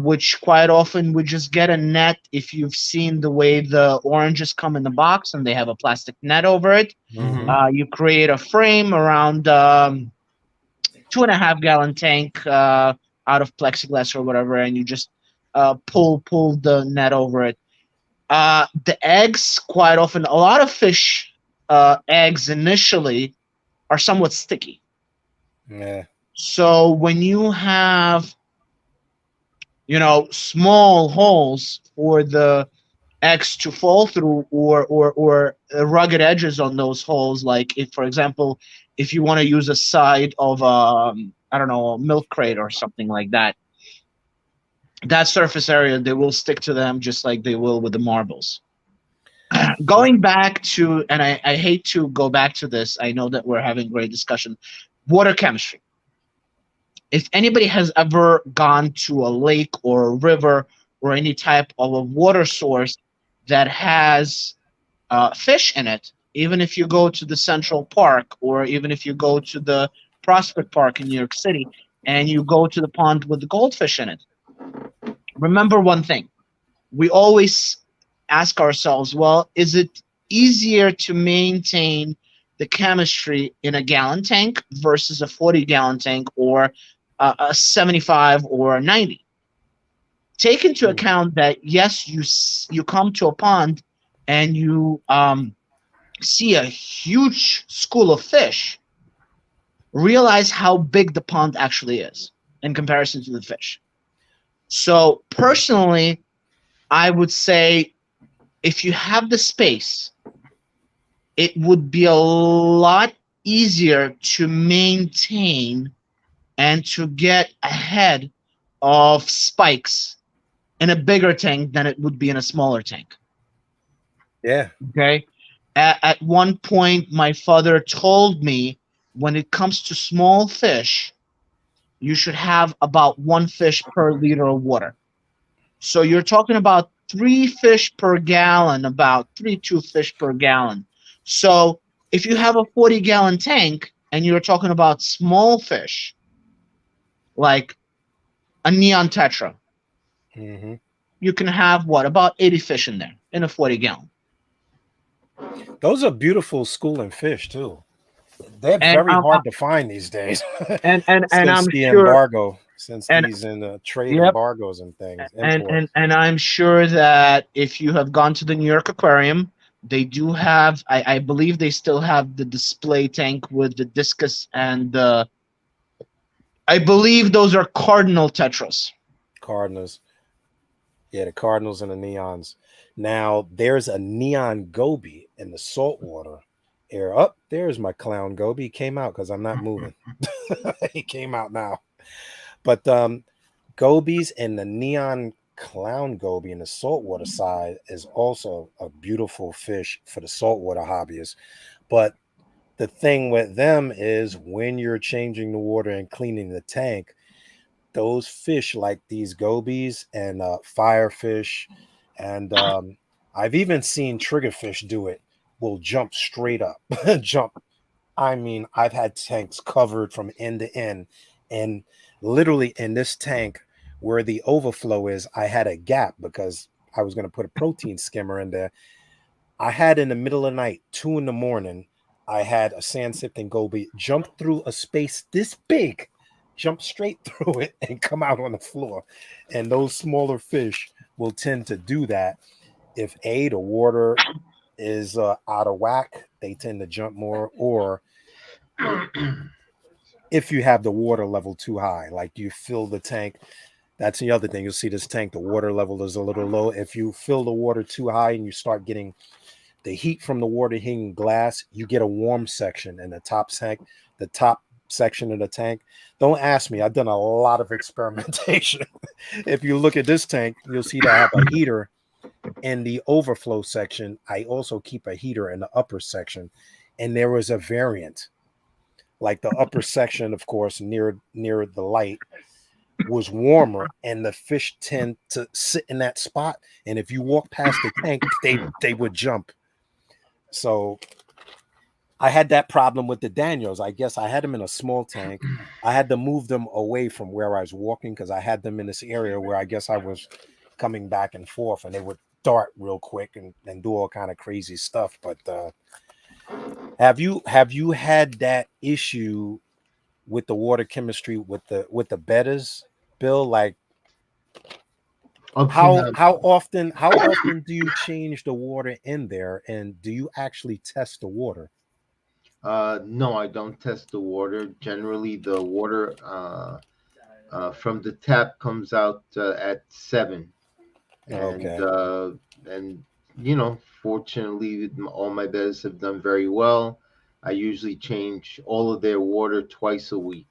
which quite often we just get a net. If you've seen the way the oranges come in the box and they have a plastic net over it, hmm you create a frame around 2.5 gallon tank out of plexiglass or whatever, and you just pull the net over it. The eggs, quite often, a lot of fish eggs initially are somewhat sticky. yeah. So when you have small holes for the X to fall through, or rugged edges on those holes. Like, if, for example, if you want to use a side of I don't know, a milk crate or something like that, that surface area, they will stick to them just like they will with the marbles. Well, Going back to, and I hate to go back to this, I know that we're having great discussion. Water chemistry. If anybody has ever gone to a lake or a river or any type of a water source that has fish in it, even if you go to the Central Park, or even if you go to the Prospect Park in New York City and you go to the pond with the goldfish in it, remember one thing. We always ask ourselves, well, is it easier to maintain the chemistry in a gallon tank versus a 40-gallon tank, or a 75 or a 90? Take into hmm. account that, yes, you come to a pond and you see a huge school of fish. Realize how big the pond actually is in comparison to the fish. So personally, I would say, if you have the space, it would be a lot easier to maintain and to get ahead of spikes in a bigger tank than it would be in a smaller tank. Yeah. Okay. At one point, my father told me, when it comes to small fish, you should have about one fish per liter of water. So you're talking about three fish per gallon, about two fish per gallon. So if you have a 40-gallon tank and you're talking about small fish, like a neon tetra, hmm you can have what, about 80 fish in there in a 40-gallon. Those are beautiful schooling fish too. They're And very hard to find these days and since I'm the sure, embargo, since and these trade yep, embargoes and things, and and imports. and I'm sure that if you have gone to the New York Aquarium, they do have. I believe they still have the display tank with the discus and the. I believe those are cardinal tetras. Cardinals. Yeah, the Cardinals and the Neons. Now there's a neon goby in the saltwater area. Up there's my clown goby. He came out because I'm not moving. He came out now. But gobies and the neon clown goby in the saltwater side is also a beautiful fish for the saltwater hobbyists. But the thing with them is when you're changing the water and cleaning the tank, those fish like these gobies and firefish, and I've even seen triggerfish do it, will jump straight up, jump. I mean, I've had tanks covered from end to end, and literally in this tank where the overflow is, I had a gap because I was going to put a protein skimmer in there. I had in the middle of the night, 2 in the morning, I had a sand sifting goby jump through a space this big, jump straight through it and come out on the floor. And those smaller fish will tend to do that. If the water is out of whack, they tend to jump more, or if you have the water level too high, like you fill the tank. That's the other thing. You'll see this tank, the water level is a little low. If you fill the water too high and you start getting the heat from the water hitting glass, you get a warm section in the top tank, the top section of the tank. Don't ask me. I've done a lot of experimentation. If you look at this tank, you'll see that I have a heater in the overflow section. I also keep a heater in the upper section. And there was a variant. Like the upper section, of course, near the light was warmer, and the fish tend to sit in that spot. And if you walk past the tank, they would jump. So I had that problem with the Daniels. I guess I had them in a small tank. I had to move them away from where I was walking because I had them in this area where I guess I was coming back and forth, and they would dart real quick and do all kind of crazy stuff. But have you had that issue with the water chemistry with the bedders, Bill? Like Up to now, how often do you change the water in there, and do you actually test the water? no, I don't test the water. Generally, the water from the tap comes out at 7, and Okay. and you know, fortunately, all my beds have done very well. I usually change all of their water twice a week.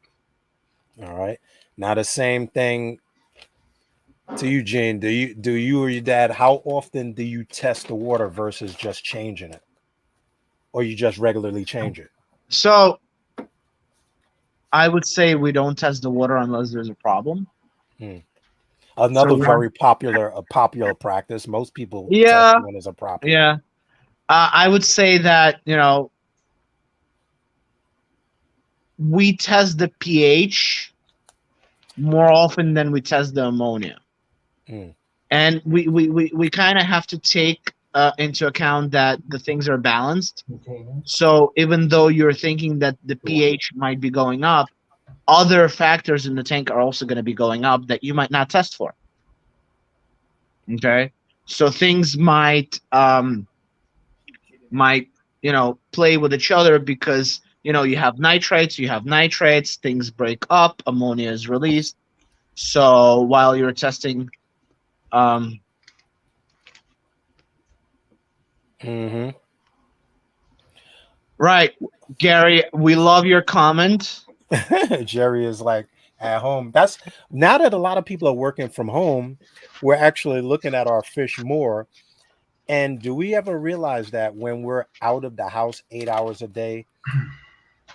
All right. Now the same thing to you, Gene. Do you or your dad, how often do you test the water versus just changing it? Or you just regularly change it? So I would say we don't test the water unless there's a problem. Hmm. So Another one, very popular practice. Most people test yeah, when there's a problem. yeah. I would say that we test the pH more often than we test the ammonia, Hmm. and we kind of have to take into account that the things are balanced. So even though you're thinking that the pH might be going up, other factors in the tank are also going to be going up that you might not test for. Okay, so things might play with each other because you have nitrates, things break up, ammonia is released. So while you're testing, um, Hmm. right, Gary, we love your comment. Jerry is like at home. That's now that a lot of people are working from home, we're actually looking at our fish more. And do we ever realize that when we're out of the house 8 hours a day,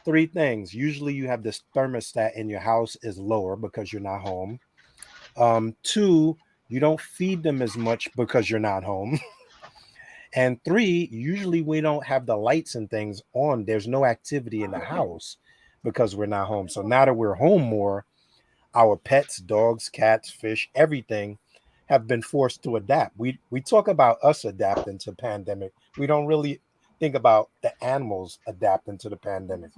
three things. Usually you have this thermostat in your house is lower because you're not home. Two, you don't feed them as much because you're not home. And three, usually we don't have the lights and things on. There's no activity in the house because we're not home. So now that we're home more, our pets, dogs, cats, fish, everything have been forced to adapt. We talk about us adapting to pandemic. We don't really think about the animals adapting to the pandemic.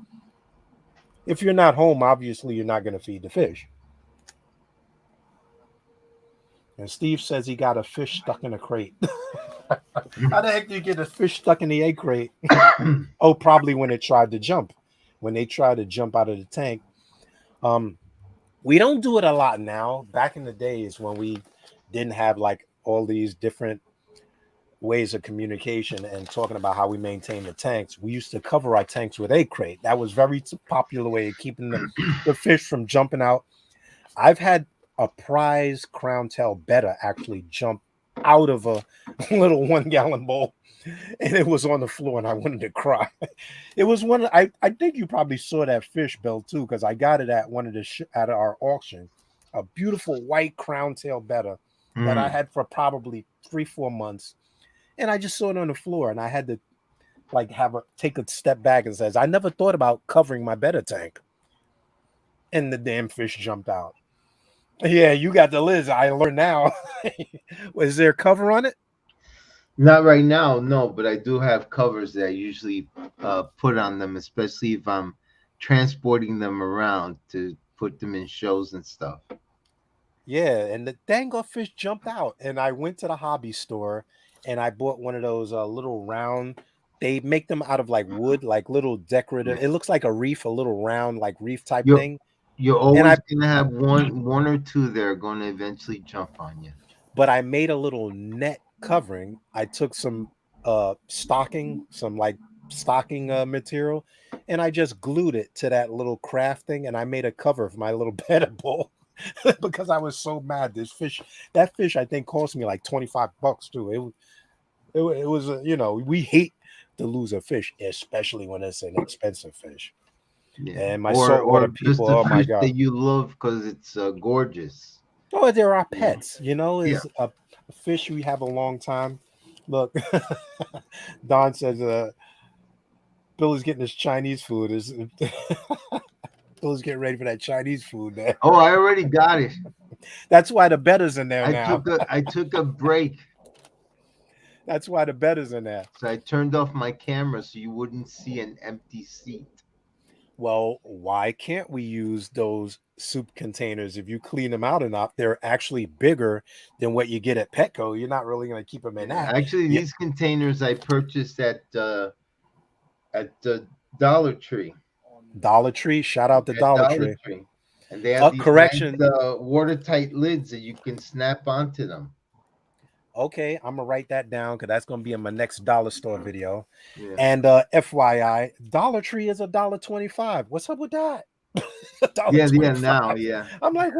If you're not home, obviously you're not going to feed the fish. And Steve says he got a fish stuck in a crate. How the heck do you get a fish stuck in the egg crate? Oh, probably when it tried to jump. When they tried to jump out of the tank. Um, we don't do it a lot now. Back in the days when we didn't have like all these different ways of communication and talking about how we maintain the tanks. We used to cover our tanks with egg crate. That was very popular way of keeping the fish from jumping out. I've had a prize crown tail betta actually jump out of a little 1 gallon bowl, and it was on the floor, and I wanted to cry. It was one. I think you probably saw that fish, Bill, too, because I got it at one of the at our auction. A beautiful white crown tail betta that I had for probably 3-4 months, and I just saw it on the floor, and I had to like take a step back and says, I never thought about covering my betta tank, and the damn fish jumped out. Yeah, you got the Liz. I learned now. Was there a cover on it? Not right now, no, but I do have covers that I usually put on them, especially if I'm transporting them around to put them in shows and stuff. Yeah, and the dang old fish jumped out, and I went to the hobby store and I bought one of those little round. They make them out of like wood, like little decorative. It looks like a reef, a little round like reef type thing. You're always gonna have one or two that are gonna eventually jump on you. But I made a little net covering. I took some stocking material, and I just glued it to that little craft thing, and I made a cover for my little betta bowl. Because I was so mad. That fish I think cost me like $25 too. It was we hate to lose a fish, especially when it's an expensive fish. Yeah. And my saltwater people, oh my god, that you love because it's gorgeous. Oh, they're our pets. Is a fish we have a long time. Look, Don says Bill is getting his Chinese food. Bill's getting ready for that Chinese food, man. Oh, I already got it. That's why the betta's in there now. I took a break. That's why the betta's in there. So I turned off my camera so you wouldn't see an empty seat. Well, why can't we use those soup containers? If you clean them out enough, they're actually bigger than what you get at Petco. You're not really going to keep them in that. Actually, these containers I purchased at the Dollar Tree. Dollar Tree, shout out to Dollar Tree. And they have these correction. Nice, watertight lids that you can snap onto them. Okay, I'm gonna write that down because that's gonna be in my next dollar store video. Yeah. And FYI, Dollar Tree is $1.25. What's up with that? Yeah. I'm like,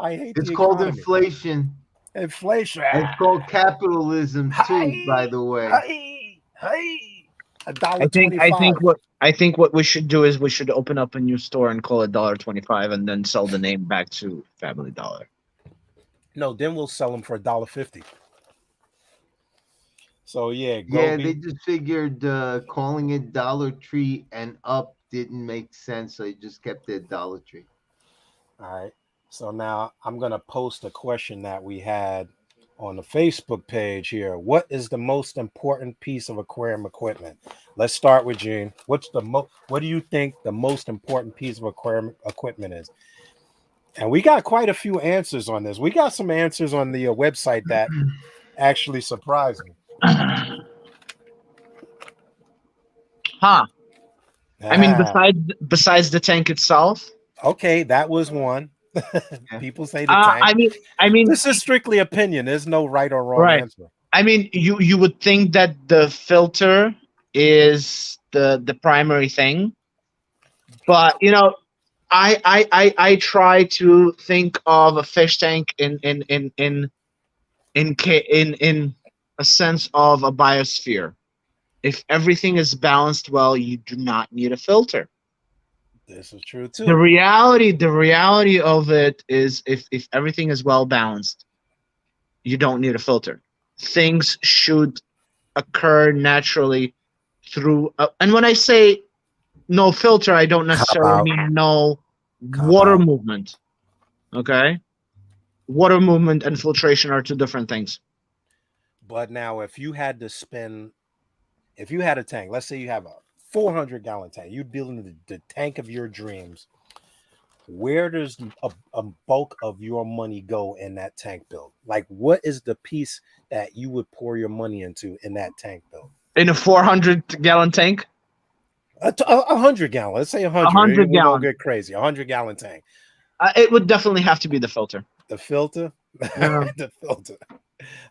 I hate it's called inflation. Inflation. It's called capitalism too, by the way. Hey. $1.25. I think what we should do is we should open up a new store and call it $1.25 and then sell the name back to Family Dollar. No, then we'll sell them for $1.50. So they just figured calling it Dollar Tree and up didn't make sense, so they just kept it Dollar Tree. All right. So now I'm gonna post a question that we had on the Facebook page here. What is the most important piece of aquarium equipment? Let's start with Gene. What do you think the most important piece of aquarium equipment is? And we got quite a few answers on this. We got some answers on the website that actually surprised me. I mean, besides the tank itself. Okay, that was one. People say the tank. I mean, this is strictly opinion. There's no right or wrong answer. I mean, you would think that the filter is the primary thing, but I try to think of a fish tank in a sense of a biosphere. If everything is balanced well, you do not need a filter. This is true too. The reality of it is if everything is well balanced, you don't need a filter. Things should occur naturally through and when I say no filter, I don't necessarily mean no water movement. Okay? Water movement and filtration are two different things. But now if you had a tank, let's say you have a 400-gallon tank, you're building the tank of your dreams, where does a bulk of your money go in that tank build? Like, what is the piece that you would pour your money into in that tank build? In a 400-gallon tank? 100-gallon. Let's say 100. 100 gallon. Get crazy. 100-gallon tank. It would definitely have to be the filter. The filter? Yeah. The filter.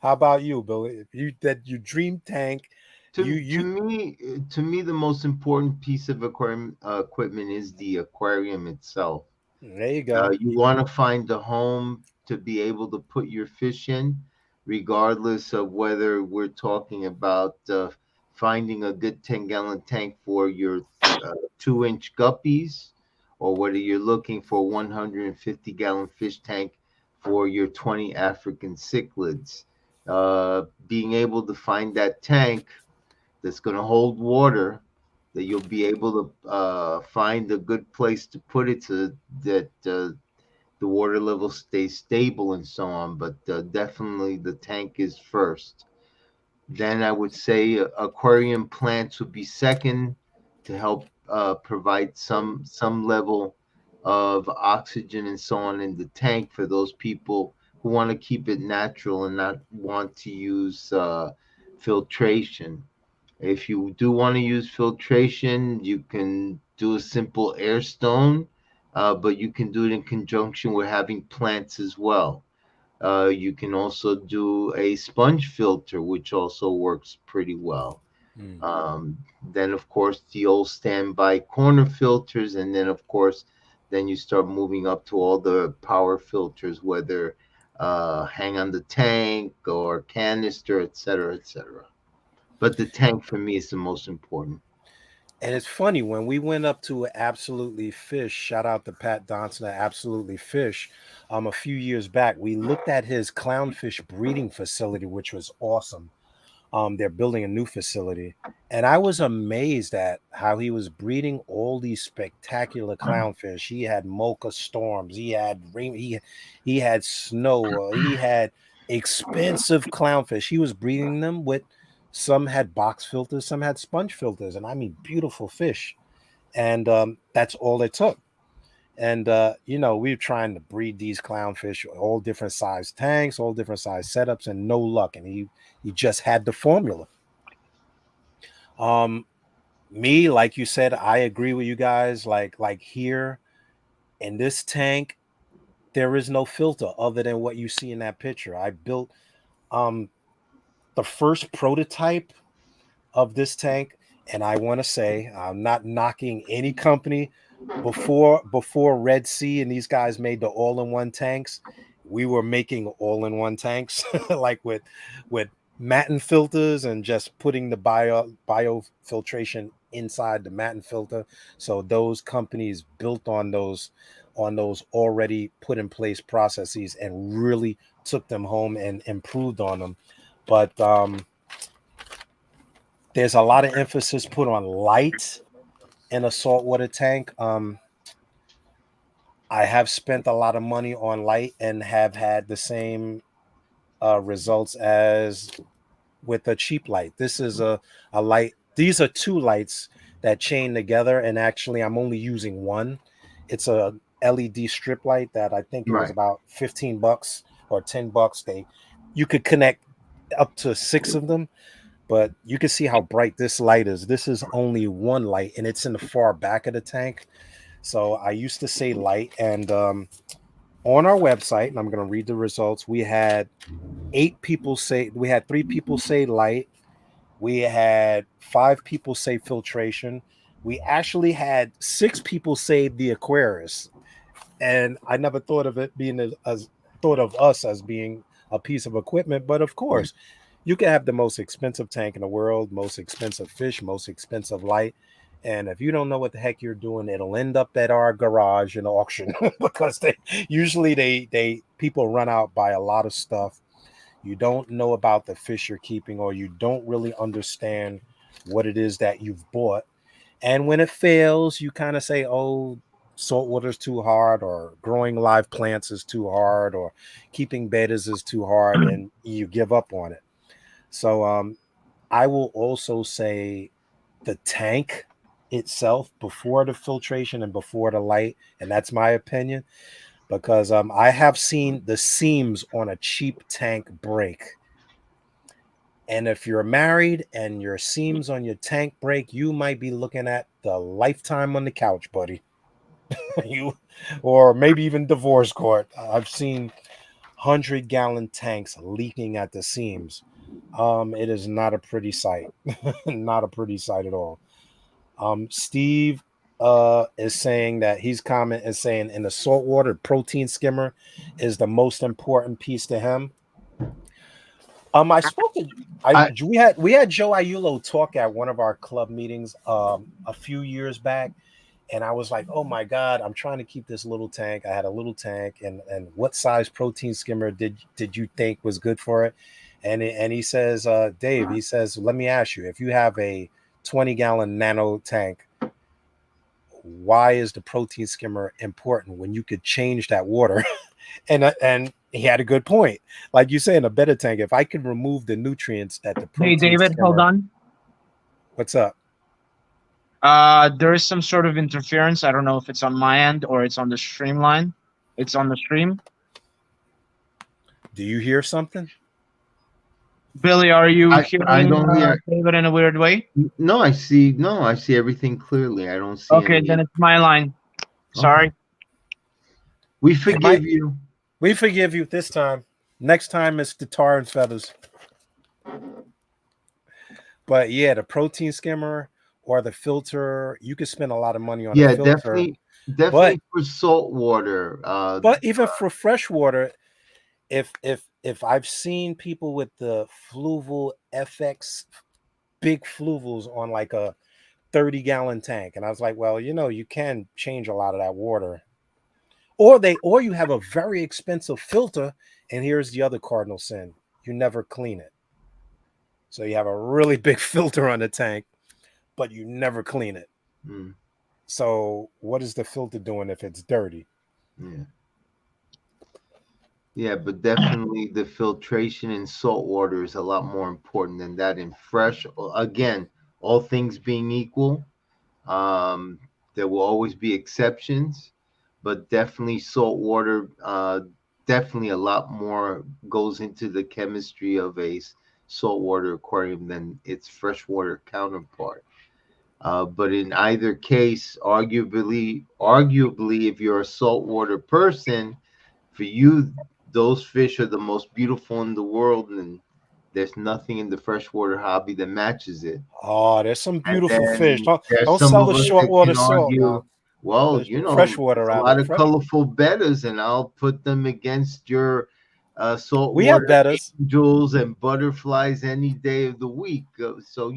How about you, Bill? If you that you dream tank, To you me, the most important piece of aquarium equipment is the aquarium itself. there you go. You want to find a home to be able to put your fish in, regardless of whether we're talking about finding a good 10-gallon tank for your 2-inch guppies, or whether you're looking for a 150-gallon fish tank for your 20 African cichlids. Being able to find that tank that's going to hold water, that you'll be able to find a good place to put it so that the water level stays stable and so on. But definitely the tank is first. Then I would say aquarium plants would be second to help provide some level of oxygen and so on in the tank for those people who want to keep it natural and not want to use filtration. If you do want to use filtration, you can do a simple air stone, but you can do it in conjunction with having plants as well. You can also do a sponge filter, which also works pretty well. Hmm. Then, of course, the old standby corner filters, and then, of course, then you start moving up to all the power filters, whether hang on the tank or canister, etc., etc. But the tank for me is the most important. And it's funny when we went up to Absolutely Fish. Shout out to Pat Donson at Absolutely Fish. A few years back, we looked at his clownfish breeding facility, which was awesome. They're building a new facility, and I was amazed at how he was breeding all these spectacular clownfish. He had mocha storms, he had rain, he had snow, he had expensive clownfish. He was breeding them with some had box filters, some had sponge filters, and I mean beautiful fish. And that's all it took. And we were trying to breed these clownfish, all different size tanks, all different size setups, and no luck. And he just had the formula. Um, Me, like you said, I agree with you guys. Like here in this tank, there is no filter other than what you see in that picture. I built um the first prototype of this tank, and I want to say I'm not knocking any company. Before Red Sea and these guys made the all-in-one tanks, we were making all-in-one tanks like with Matten filters and just putting the biofiltration inside the Matten filter. So those companies built on those already put in place processes and really took them home and improved on them. But there's a lot of emphasis put on light in a saltwater tank. I have spent a lot of money on light and have had the same results as with a cheap light. This is a light. These are two lights that chain together, and actually, I'm only using one. It's a LED strip light that I think it was Right. about $15 or $10. You could connect up to six of them, but you can see how bright this light is. This is only one light, and it's in the far back of the tank. So I used to say light, and on our website, and I'm going to read the results. We had 3 people say light. We had 5 people say filtration. We actually had 6 people say the Aquarius, and I never thought of it being as thought of us as being a piece of equipment. But of course, you can have the most expensive tank in the world, most expensive fish, most expensive light. And if you don't know what the heck you're doing, it'll end up at our garage in auction because they people run out by a lot of stuff. You don't know about the fish you're keeping, or you don't really understand what it is that you've bought. And when it fails, you kind of say, oh, salt water is too hard, or growing live plants is too hard, or keeping bettas is too hard, and you give up on it. So I will also say the tank itself before the filtration and before the light, and that's my opinion, because I have seen the seams on a cheap tank break. And if you're married and your seams on your tank break, you might be looking at the lifetime on the couch, buddy. you, or maybe even divorce court. I've seen 100-gallon tanks leaking at the seams. It is not a pretty sight. Not a pretty sight at all. Steve is saying that his comment is saying in the saltwater protein skimmer is the most important piece to him. I spoke to I we had Joe Aiello talk at one of our club meetings a few years back, and I was like, oh my god, I'm trying to keep this little tank. I had a little tank, and what size protein skimmer did you think was good for it? And he says, Dave, he says, let me ask you, if you have a 20-gallon nano tank, why is the protein skimmer important when you could change that water? And he had a good point. Like you say, in a better tank, if I could remove the nutrients that the Hey, protein David, hold skimmer. on. What's up? There is some sort of interference. I don't know if it's on my end or it's on the stream line. It's on the stream. Do you hear something? Billy, are you I hearing don't hear. David in a weird way? No, I see. No, I see everything clearly. I don't see Okay, any. then it's my line. Sorry. Okay. We It might. forgive you. We forgive you this time. Next time it's the tar and feathers. But yeah, the protein skimmer or the filter, you could spend a lot of money on a Yeah, filter. definitely for salt water. But even for fresh water, if I've seen people with the fluval FX big fluvels on like a 30-gallon tank, and I was like, well, you can change a lot of that water. Or you have a very expensive filter, and here's the other cardinal sin: you never clean it. So you have a really big filter on the tank, but you never clean it. Mm, So what is the filter doing if it's dirty? yeah. Yeah, but definitely the filtration in salt water is a lot more important than that in fresh. Again, all things being equal, um, there will always be exceptions, but definitely salt water, definitely a lot more goes into the chemistry of a saltwater aquarium than its freshwater counterpart. But in either case, arguably, if you're a saltwater person, for you, those fish are the most beautiful in the world, and there's nothing in the freshwater hobby that matches it. Oh, there's some And beautiful fish. then there's Don't some sell of the us that saltwater can salt argue, now. well, The freshwater there's a rather. lot of colorful betters, and I'll put them against your We have saltwater betters. angels and butterflies any day of the week. So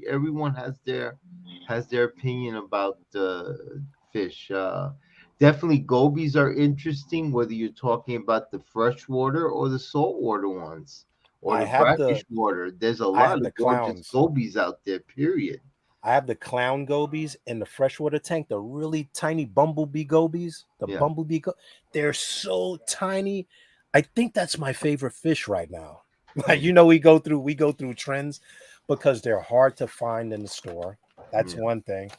everyone has their opinion about fish. Definitely, gobies are interesting, whether you're talking about the freshwater or the saltwater ones or I the have brackish the water. There's a I lot have the of gorgeous clowns. gobies out there. Period. I have the clown gobies in the freshwater tank, the really tiny bumblebee gobies. Yeah. They're so tiny. I think that's my favorite fish right now. Like Yeah. we go through trends because they're hard to find in the store. That's Yeah. one thing.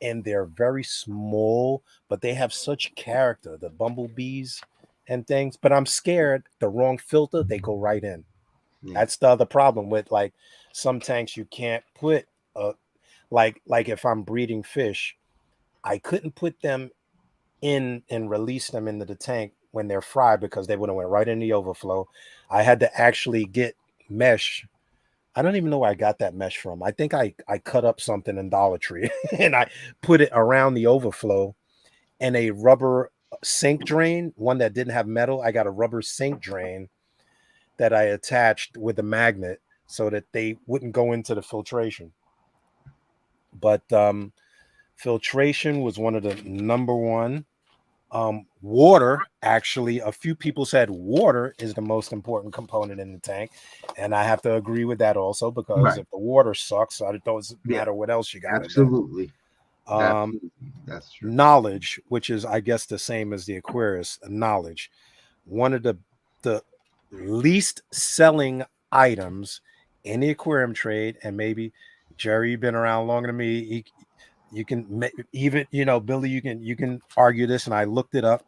And they're very small, but they have such character, the bumblebees and things. But I'm scared the wrong filter, they go right in. Yeah. That's the other problem with like some tanks you can't put a like if I'm breeding fish, I couldn't put them in and release them into the tank when they're fried because they would have went right in the overflow. I had to actually get mesh. I don't even know where I got that mesh from. I think I cut up something in Dollar Tree and I put it around the overflow and a rubber sink drain, one that didn't have metal. I got a rubber sink drain that I attached with a magnet so that they wouldn't go into the filtration. But filtration was one of the number one. Water, actually, a few people said water is the most important component in the tank. And I have to agree with that also because Right. if the water sucks, it doesn't Yeah. matter what else you got in there. Absolutely. Absolutely. That's true. Knowledge, which is, I guess, the same as the Aquarius, knowledge. One of the least selling items in the aquarium trade, and maybe Jerry, you've been around longer than me. You can even Billy, you can argue this, and I looked it up.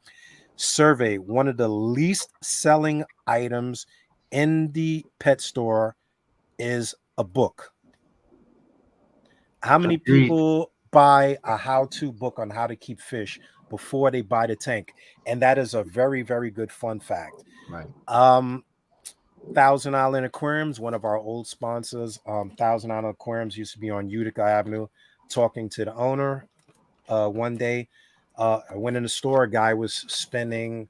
Survey: one of the least selling items in the pet store is a book. How many Agreed. people buy a how-to book on how to keep fish before they buy the tank. And that is a very, very good fun fact. Right. Thousand Island Aquariums, one of our old sponsors. Thousand Island Aquariums used to be on Utica Avenue. Talking to the owner one day, I went in the store. A guy was spending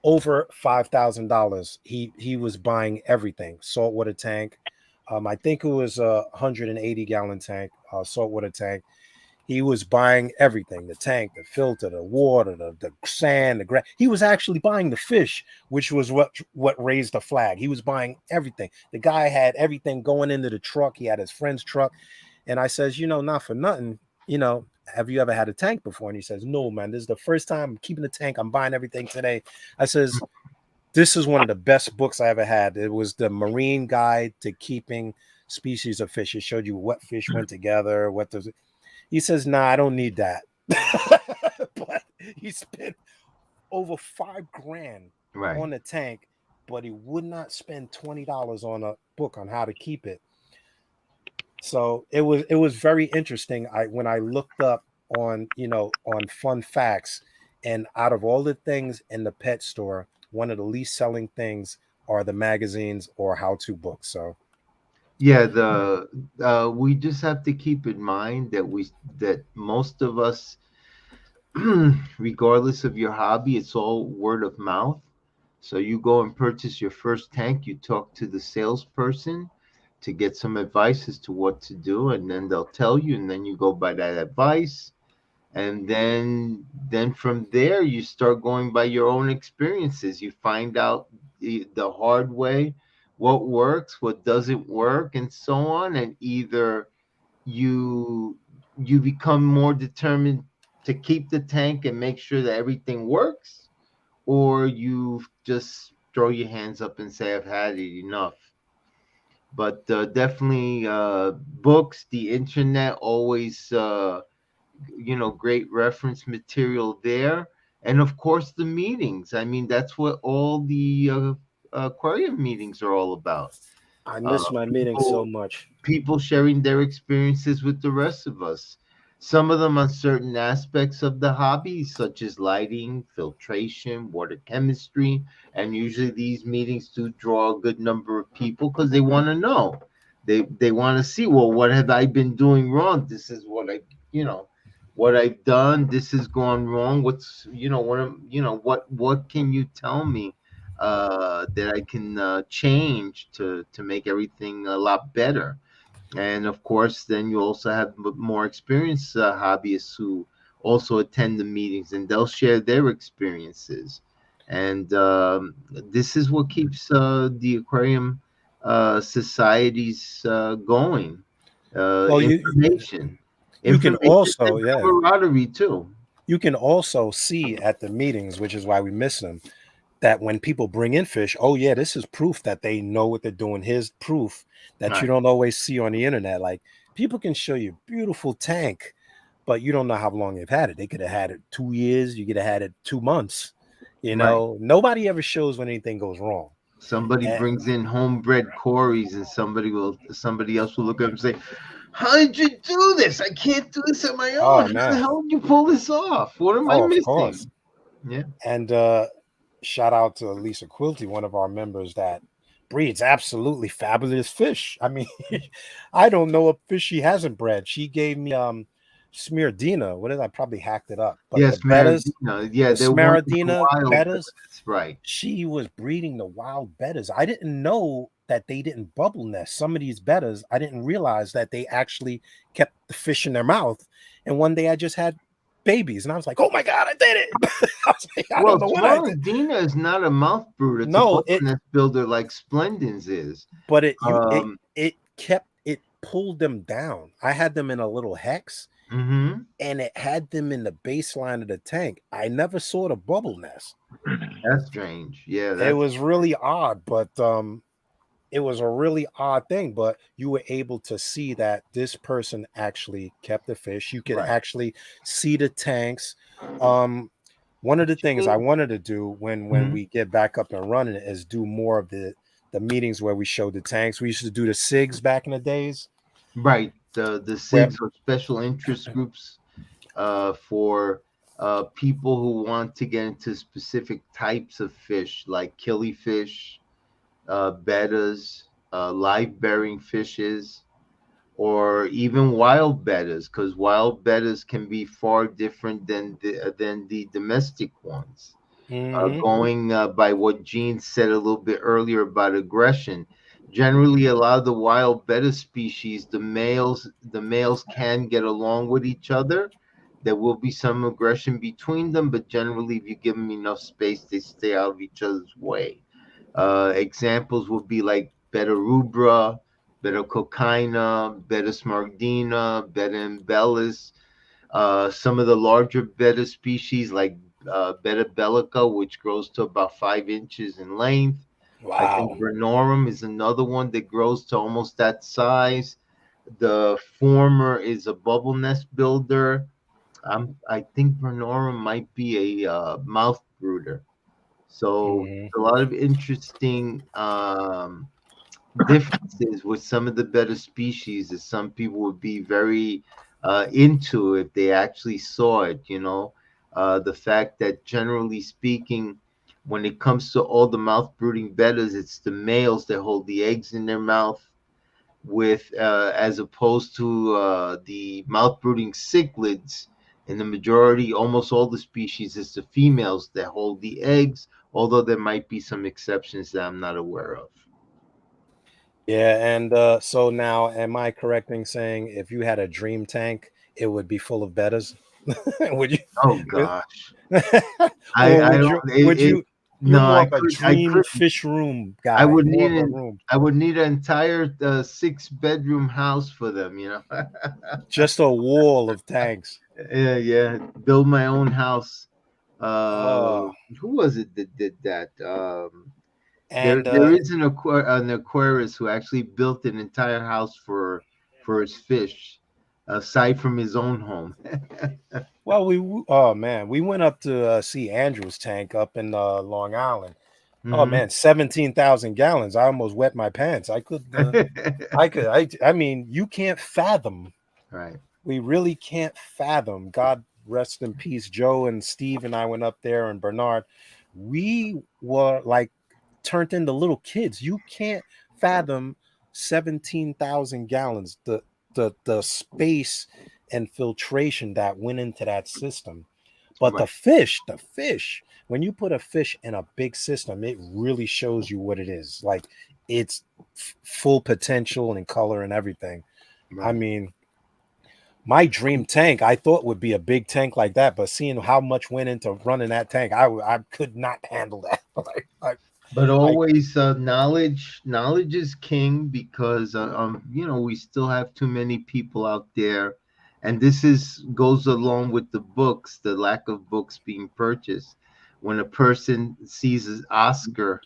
over $5,000. He was buying everything: saltwater tank. I think it was a 180-gallon tank, saltwater tank. He was buying everything: the tank, the filter, the water, the sand, the grass. He was actually buying the fish, which was what raised the flag. He was buying everything. The guy had everything going into the truck. He had his friend's truck. And I says, not for nothing, have you ever had a tank before? And he says, no, man, this is the first time I'm keeping a tank. I'm buying everything today. I says, this is one of the best books I ever had. It was the Marine Guide to Keeping Species of Fish. It showed you what fish went together, what does it. He says, nah, I don't need that. But he spent over $5,000 Right. on the tank, but he would not spend $20 on a book on how to keep it. So it was very interesting. When I looked up on on fun facts, and out of all the things in the pet store, one of the least selling things are the magazines or how-to books. So Yeah, we just have to keep in mind that most of us, regardless of your hobby, it's all word of mouth. So you go and purchase your first tank, you talk to the salesperson to get some advice as to what to do, and then they'll tell you, and then you go by that advice, and then from there you start going by your own experiences. You find out the hard way what works, what doesn't work, and so on, and either you become more determined to keep the tank and make sure that everything works, or you just throw your hands up and say, I've had it enough. But definitely, books, the internet, always, great reference material there. And of course, the meetings. I mean, that's what all the aquarium meetings are all about. I Uh, miss my meetings so people much. people sharing their experiences with the rest of us. Some of them on certain aspects of the hobby, such as lighting, filtration, water chemistry. And usually these meetings do draw a good number of people because they want to know. They want to see, well, what have I been doing wrong? This is what I've done. This has gone wrong. What can you tell me that I can change to make everything a lot better? And of course, then you also have more experienced hobbyists who also attend the meetings, and they'll share their experiences. And this is what keeps the aquarium societies going. Well, Information, you can information, and also, yeah, camaraderie too. you can also see at the meetings, which is why we miss them, that when people bring in fish, oh yeah, this is proof that they know what they're doing. Here's proof that you Right, don't always see on the internet. Like, people can show you beautiful tank, but you don't know how long they've had it. They could have had it 2 years. You could have had it 2 months. right. Nobody ever shows when anything goes wrong. Somebody And, brings in homebred Corys, and somebody else will look at him and say, how did you do this? I can't do this on my own. oh How the man, hell did you pull this off? What am I oh of course. missing? Yeah. And shout out to Lisa Quilty, one of our members that breeds absolutely fabulous fish. I mean, I don't know a fish she hasn't bred. She gave me Smeardina. What is I probably hacked it up, but the Yes, bettas, Maradina. Yeah, the they're one of the Smeardina wild bettas, beds. Right. she was breeding the wild bettas. I didn't know that they didn't bubble nest. Some of these bettas, I didn't realize that they actually kept the fish in their mouth. And one day I just had babies, and I was like, "Oh my god, I did it!" I was like, "I Well, don't know what I did." Smaradina is not a mouth brooder. It's a No, bubble nest builder like Splendens is. but Um, it pulled them down. I had them in a little hex, mhm. and it had them in the baseline of the tank. I never saw the bubble nest. That's strange. Yeah, It that's was really odd, but it was a really odd thing. But you were able to see that this person actually kept the fish. You could right. actually see the tanks. Um, one of the things I wanted to do when Mhm. we get back up and running is do more of the meetings where we show the tanks. We used to do the SIGs back in the days. Right. The Where SIGs or special interest groups for people who want to get into specific types of fish like killifish, bettas, live bearing fishes, or even wild bettas, because wild bettas can be far different than the domestic ones. Hmm. Going by what Gene said a little bit earlier about aggression, generally a lot of the wild betta species, the males can get along with each other. There will be some aggression between them, but generally, if you give them enough space, they stay out of each other's way. Examples would be like Beta rubra, Beta cocaina, Beta smardina, Beta embellis. Some of the larger betta species, like Beta bellica, which grows to about 5 inches in length. I think Wow. Vernorum is another one that grows to almost that size. The former is a bubble nest builder. I think Vernorum might be a mouth brooder. So Hmm. a lot of interesting differences with some of the better species that some people would be very into if they actually saw it. The fact that generally speaking, when it comes to all the mouth brooding bettas, it's the males that hold the eggs in their mouth, with as opposed to the mouth brooding cichlids. In the majority, almost all the species, it's the females that hold the eggs, although there might be some exceptions that I'm not aware of. Yeah, and so now, am I correct in saying if you had a dream tank, it would be full of bettas? Would Oh you? gosh. Or I don't would it you're no, more I of a could I dream could fish room I guy, would more need of a an room, I would need an entire 6 bedroom house for them. just a wall of tanks. Yeah, yeah. Build my own house. Uh Oh, who was it that did that? and There is an Aquarius who actually built an entire house for his fish, aside from his own home. well, oh man, we went up to see Andrew's tank up in Long Island. Oh Hmm. man, 17,000 gallons. I almost wet my pants. I mean, you can't fathom. Right. We really can't fathom. God rest in peace. Joe and Steve and I went up there, and Bernard. We were like turned into little kids. You can't fathom 17,000 gallons. The space and filtration that went into that system. But Right. the fish, when you put a fish in a big system, it really shows you what it is. Like it's full potential and color and everything. I Right. mean, my dream tank, I thought would be a big tank like that, but seeing how much went into running that tank, I could not handle that. But I always knowledge is king, because we still have too many people out there, and this is goes along with the books, the lack of books being purchased. When a person sees an Oscar,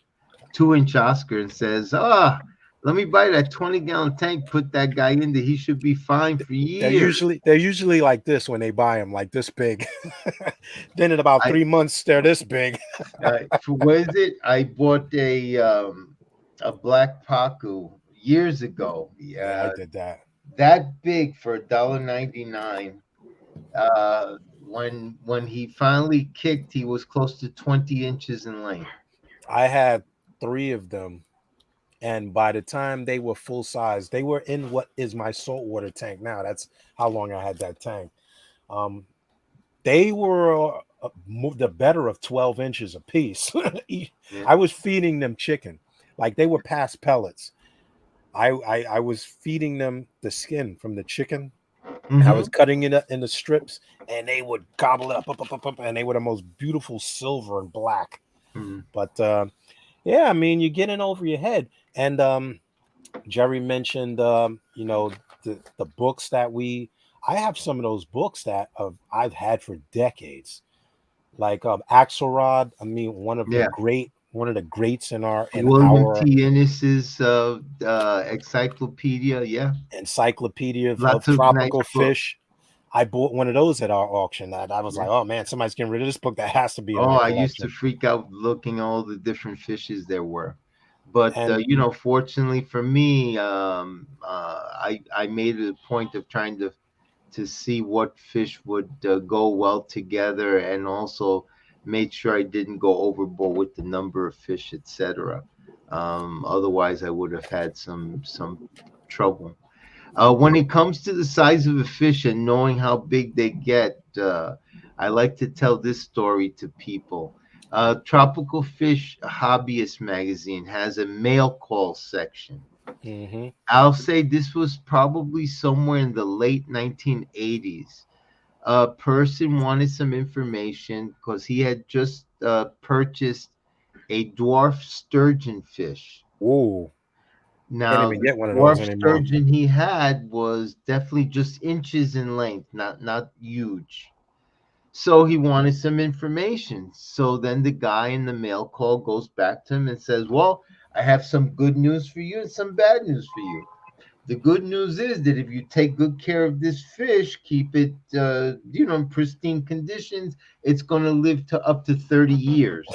2-inch Oscar, and says, let me buy that 20-gallon tank, put that guy in there, he should be fine for years. they're usually like this when they buy them, like this big. Then in about I 3 months, they're this big. For what is it? I bought a black Pacu years ago. Yeah, I Yeah, did that. that big for $1.99. When he finally kicked, he was close to 20 inches in length. I had three of them, and by the time they were full size, they were in what is my saltwater tank now. That's how long I had that tank. Um, they were the better of 12 inches apiece. Yeah. I was feeding them chicken, like they were past pellets. I was feeding them the skin from the chicken. I was Mm-hmm. cutting it up into strips, and they would gobble it up, and they were the most beautiful silver and black. Mm-hmm. But yeah, I mean, you're getting over your head. And Jerry mentioned, the books that I have some of those books that I've had for decades, like Axelrod. I mean, Yeah. one of the greats in William our T. Ennis's encyclopedia. Yeah. encyclopedia of Lots of nice tropical books. fish. I bought one of those at our auction. That I was Yeah. like, oh man, somebody's getting rid of this book. That has to be in Oh, my I used to collection. freak out looking at all the different fishes there were. But And fortunately for me, I made it a point of trying to to see what fish would go well together, and also made sure I didn't go overboard with the number of fish, etc. Otherwise, I would have had some trouble. When it comes to the size of a fish and knowing how big they get, I like to tell this story to people. Tropical Fish Hobbyist magazine has a mail call section. Mm-hmm. I'll say this was probably somewhere in the late 1980s. A person wanted some information because he had just purchased a dwarf sturgeon fish. Ooh, can't Now, even the get one of those dwarf anymore. sturgeon he had was definitely just inches in length, not huge. So he wanted some information. So then the guy in the mail call goes back to him and says, "Well, I have some good news for you and some bad news for you. The good news is that if you take good care of this fish, keep it, in pristine conditions, it's going to live to up to 30 years."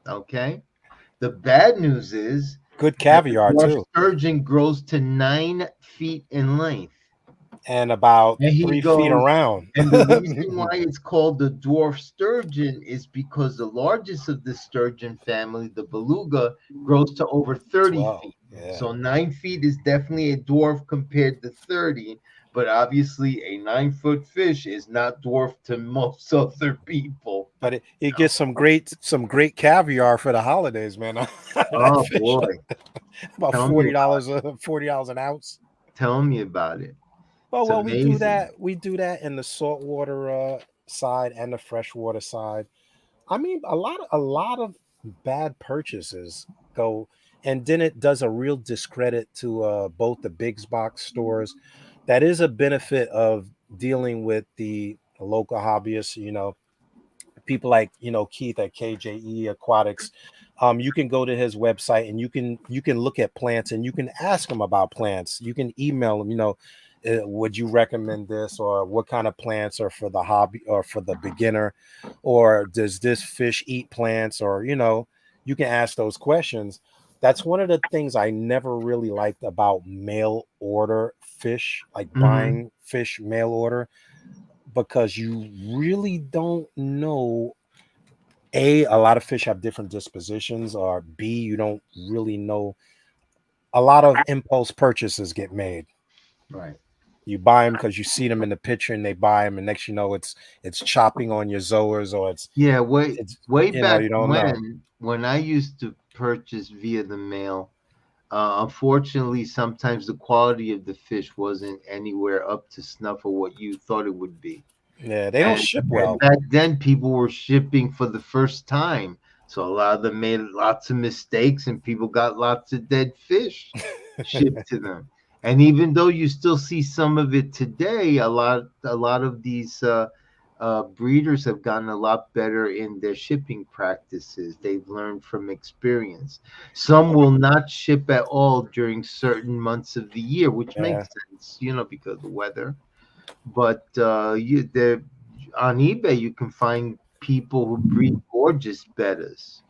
Okay. The bad news is Good that the caviar dwarf too, sturgeon grows to 9 feet in length. and about And he 3 feet goes, around. and the reason why it's called the dwarf sturgeon is because the largest of the sturgeon family, the beluga, grows to over 30 12. feet. Yeah. So 9 feet is definitely a dwarf compared to 30, but obviously a 9 foot fish is not dwarf to most other people. But it gets some great caviar for the holidays, man. That Oh fish boy, about tell me about $40 an ounce. tell me about it. Well, It's well, we do amazing. that. We do that in the saltwater side and the freshwater side. I mean, a lot of bad purchases go, and then it does a real discredit to both the big box stores. That is a benefit of dealing with the local hobbyists. People like Keith at KJE Aquatics. You can go to his website and you can look at plants and you can ask him about plants. You can email him. Would you recommend this, or what kind of plants are for the hobby or for the beginner, or does this fish eat plants, or you can ask those questions. That's one of the things I never really liked about mail order fish, like Hmm. buying fish mail order, because you really don't know. A lot of fish have different dispositions, or B, you don't really know. A lot of impulse purchases get made. Right. You buy them because you see them in the picture and they buy them, and next it's chopping on your zoas, or it's Yeah, way it's way back you don't know. when I used to purchase via the mail, unfortunately, sometimes the quality of the fish wasn't anywhere up to snuff of what you thought it would be. Yeah, they don't And, ship and well. back then, people were shipping for the first time, so a lot of them made lots of mistakes, and people got lots of dead fish shipped to them. And even though you still see some of it today, a lot of these breeders have gotten a lot better in their shipping practices. They've learned from experience. Some will not ship at all during certain months of the year, which Yeah, makes sense, because of the weather. But on eBay, you can find people who breed gorgeous bettas.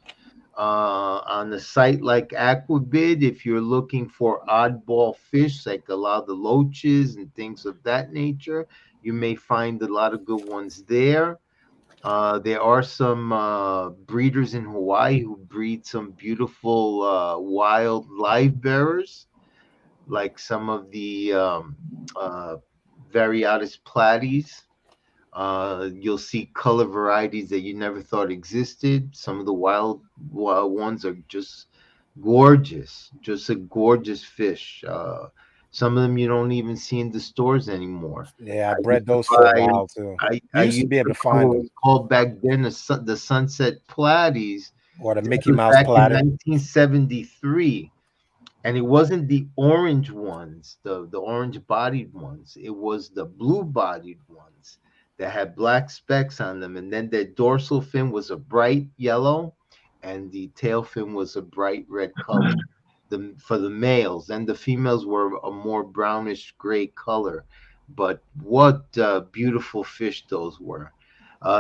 On a site like Aquabid, if you're looking for oddball fish, like a lot of the loaches and things of that nature, you may find a lot of good ones there. There are some breeders in Hawaii who breed some beautiful wild live bearers, like some of the uh, Variatus platies. You'll see color varieties that you never thought existed. Some of the wild ones are just gorgeous, just a gorgeous fish. Some of them you don't even see in the stores anymore. yeah, I I used bred to those for a buy, while too. I You used to used be able to to buy find what them, was called back then the Sunset Platies. or the That Mickey was Mouse back in platter. 1973, and it wasn't the orange ones, the orange bodied ones. It was the blue bodied ones that had black specks on them, and then their dorsal fin was a bright yellow, and the tail fin was a bright red color. For the males, and the females were a more brownish gray color. But what beautiful fish those were.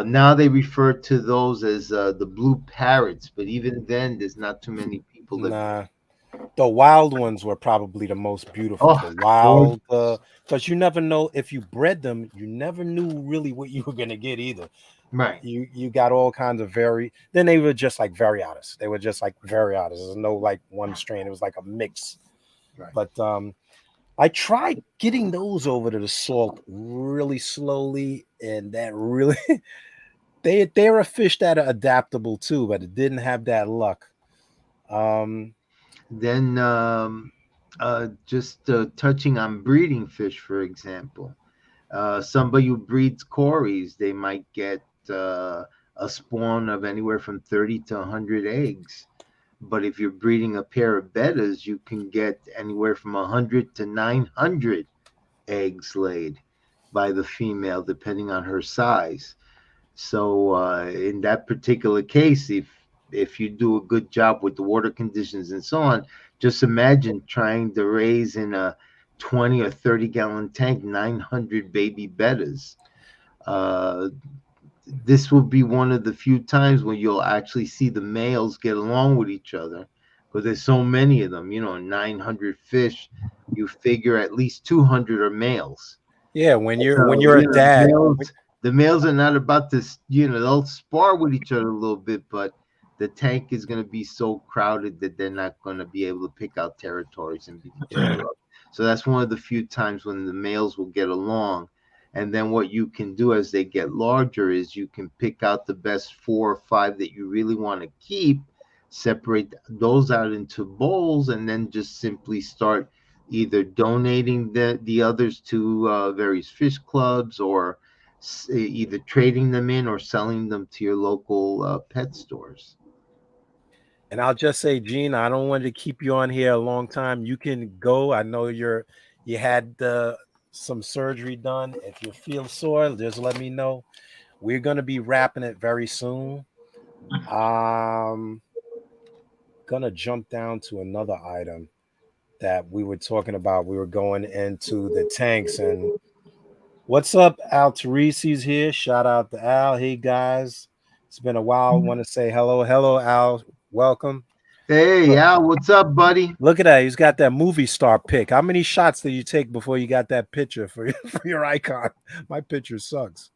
Now they refer to those as the blue parrots, but even then, there's not too many people that Nah, The wild ones were probably the most beautiful. Oh, The wild, gorgeous. because you never know if you bred them, you never knew really what you were gonna get either. Right. You got all kinds of very. Then they were just like varieties. They were just like varieties. There's no like one strain. It was like a mix. Right. But I tried getting those over to the salt really slowly, and that really they're a fish that are adaptable too, but it didn't have that luck. Um, Then, just touching on breeding fish, for example, somebody who breeds cories, they might get a spawn of anywhere from 30 to 100 eggs. But if you're breeding a pair of bettas, you can get anywhere from 100 to 900 eggs laid by the female, depending on her size. So in that particular case, if you do a good job with the water conditions and so on, just imagine trying to raise in a 20 or 30-gallon tank 900 baby bettas. Uh, this will be one of the few times when you'll actually see the males get along with each other because there's so many of them. 900 fish, you figure at least 200 are males. yeah, when So, you're a dad, the males are not about to, they'll spar with each other a little bit, but the tank is going to be so crowded that they're not going to be able to pick out territories and beat each yeah. other up. So that's one of the few times when the males will get along. And then what you can do as they get larger is you can pick out the best 4 or 5 that you really want to keep, separate those out into bowls, and then just simply start either donating the others to various fish clubs or either trading them in or selling them to your local pet stores. And I'll just say, Gene, I don't want to keep you on here a long time. You can go. I know you had some surgery done. If you feel sore, just let me know. We're gonna be wrapping it very soon. Um, gonna jump down to another item that we were talking about. We were going into the tanks and what's up, Al Teresi's here. Shout out to Al. Hey guys, it's been a while. Want to say hello, hello, Al. Welcome. Hey, Look, Al, what's up, buddy? look at that. He's got that movie star pick. How many shots did you take before you got that picture for for your icon? My picture sucks.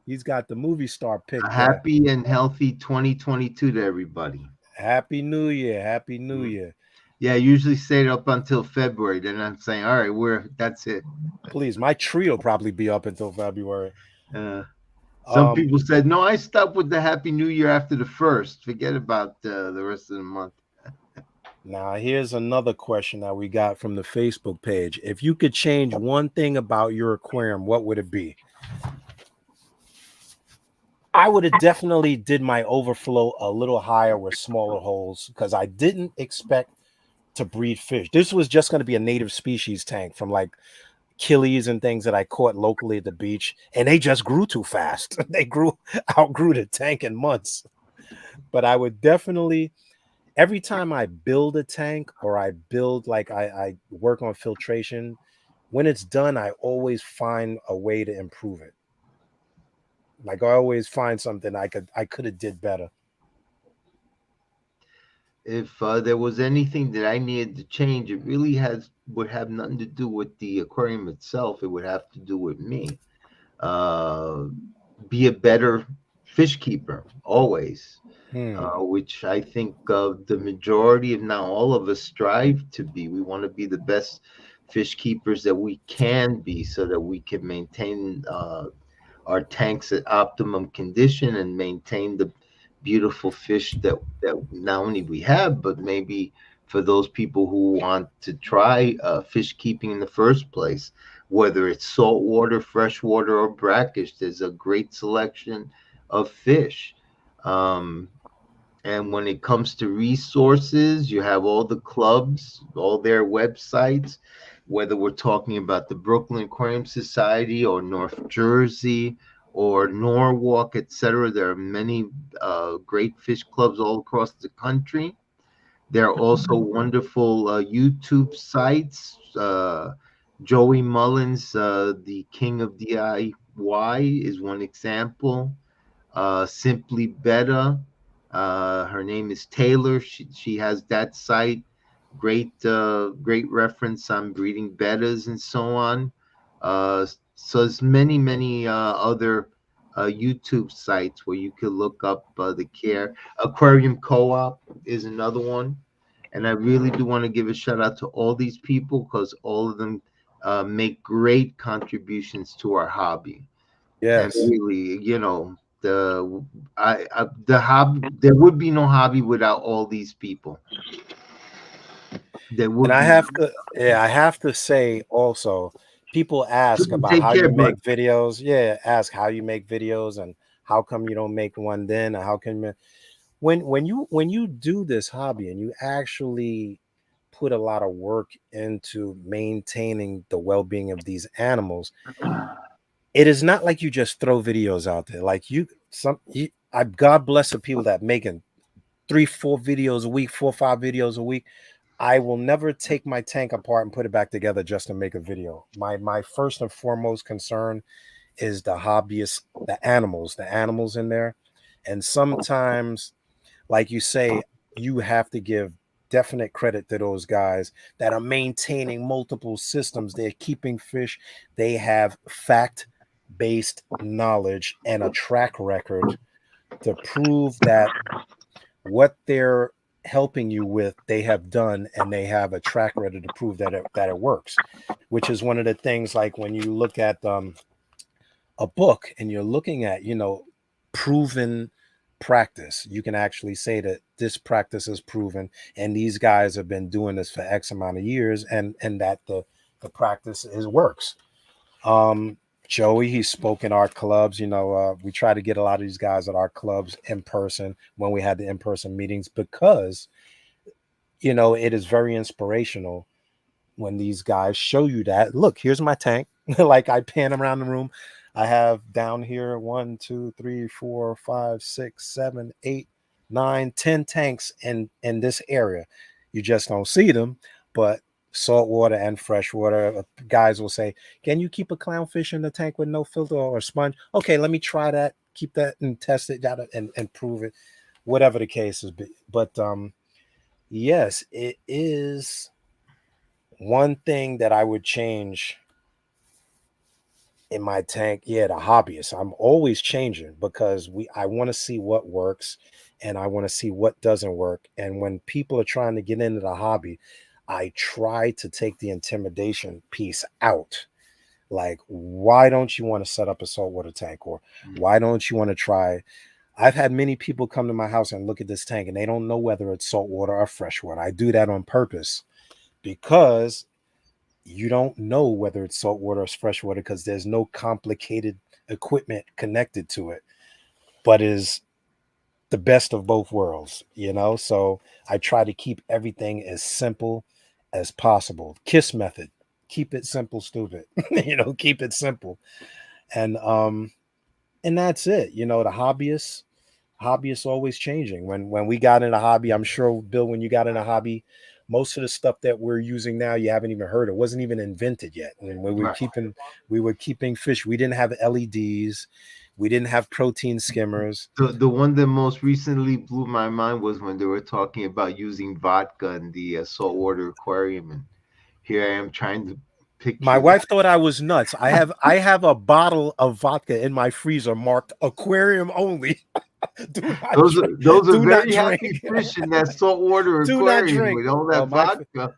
He's got the movie star pick A there. happy and healthy 2022 to everybody. Happy New Year. Happy New Mhm. Year. Yeah, I usually stay it up until February. Then I'm saying, all right, that's it. Please, my tree will probably be up until February. Uh, some Um, people said, no, I stopped with the Happy New Year after the first. Forget about the rest of the month. Now, here's another question that we got from the Facebook page. If you could change one thing about your aquarium, what would it be? I would have definitely did my overflow a little higher with smaller holes because I didn't expect to breed fish. This was just going to be a native species tank from like killies and things that I caught locally at the beach, and they just grew too fast. They outgrew the tank in months. But I would definitely every time I build a tank or I build like I work on filtration, when it's done, I always find a way to improve it. Like I always find something I could have did better. If there was anything that I needed to change, it really has would have nothing to do with the aquarium itself. It would have to do with me. Uh, be a better fish keeper always, Hmm. which I think the majority, if not all of us, strive to be. We want to be the best fish keepers that we can be, so that we can maintain our tanks at optimum condition and maintain the beautiful fish that not only we have, but maybe for those people who want to try fish keeping in the first place, whether it's saltwater, freshwater, or brackish, there's a great selection of fish. Um, and when it comes to resources, you have all the clubs, all their websites, whether we're talking about the Brooklyn Aquarium Society or North Jersey or Norwalk, etc. There are many great fish clubs all across the country. There are also wonderful YouTube sites. Joey Mullins, the king of DIY, is one example. Simply Better. Her name is Taylor. She has that site. great reference on breeding bettas and so on. So there's many other YouTube sites where you could look up the care. Aquarium Co-op is another one, and I really do want to give a shout out to all these people because all of them make great contributions to our hobby. And Yes. really, the hobby, there would be no hobby without all these people. There And would I be. have to, yeah, I have to say also, people ask about Take how care, you bud. make videos. Yeah, ask how you make videos and how come you don't make one then, or how can you, when you do this hobby and you actually put a lot of work into maintaining the well-being of these animals, it is not like you just throw videos out there. Like God bless the people that making 3, 4 videos a week, 4, 5 videos a week. I will never take my tank apart and put it back together just to make a video. My first and foremost concern is the hobbyists, the animals in there. And sometimes, like you say, you have to give definite credit to those guys that are maintaining multiple systems. They're keeping fish. They have fact-based knowledge and a track record to prove that what they're helping you with they have done, and they have a track record to prove that it works, which is one of the things. Like when you look at a book and you're looking at proven practice, you can actually say that this practice is proven, and these guys have been doing this for X amount of years, and that the practice is works. um Joey, he spoke in our clubs. We try to get a lot of these guys at our clubs in person when we had the in-person meetings, because it is very inspirational when these guys show you that, look, here's my tank. Like, I pan around the room. I have down here 1, 2, 3, 4, 5, 6, 7, 8, 9, 10 tanks in this area. You just don't see them, but saltwater and freshwater guys will say, can you keep a clownfish in the tank with no filter or sponge? Okay, let me try that, keep that and test it out and prove it, whatever the case is. But yes, it is one thing that I would change in my tank. Yeah, the hobbyist. I'm always changing because I want to see what works and I want to see what doesn't work. And when people are trying to get into the hobby, I try to take the intimidation piece out. Like, why don't you want to set up a saltwater tank? Or why don't you want to try? I've had many people come to my house and look at this tank and they don't know whether it's saltwater or freshwater. I do that on purpose because you don't know whether it's saltwater or freshwater because there's no complicated equipment connected to it, but is the best of both worlds. So I try to keep everything as simple as possible. KISS method. Keep it simple, stupid. Keep it simple. And that's it. The hobbyist always changing. When we got in a hobby, I'm sure, Bill, when you got in a hobby, most of the stuff that we're using now you haven't even heard of, wasn't even invented yet. When Right. we were keeping fish, we didn't have LEDs, we didn't have protein skimmers. The one that most recently blew my mind was when they were talking about using vodka in the saltwater aquarium, and here I am trying to My picture that. wife thought I was nuts. I have a bottle of vodka in my freezer marked aquarium only. Do not drink. Those are Do not very drink. happy fish in that saltwater Do not aquarium drink. with all Oh, that vodka.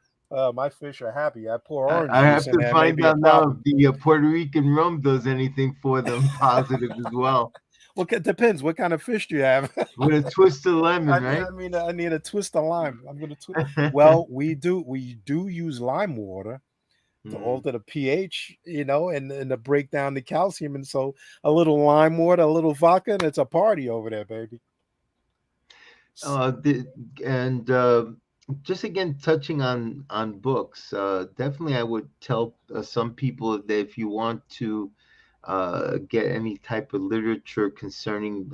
my fish are happy. I pour orange I juice have in to there, find maybe a out now pop. if the Puerto Rican rum does anything for them positive as well. Well, it depends. What kind of fish do you have? With a twist of lemon, I need, right? I mean, I need a twist of lime. I'm gonna twist. Well, we do use lime water to Mhm. alter the pH, and to break down the calcium. And so a little lime water, a little vodka, and it's a party over there, baby. Uh, the, and just again touching on books, definitely I would tell some people that if you want to get any type of literature concerning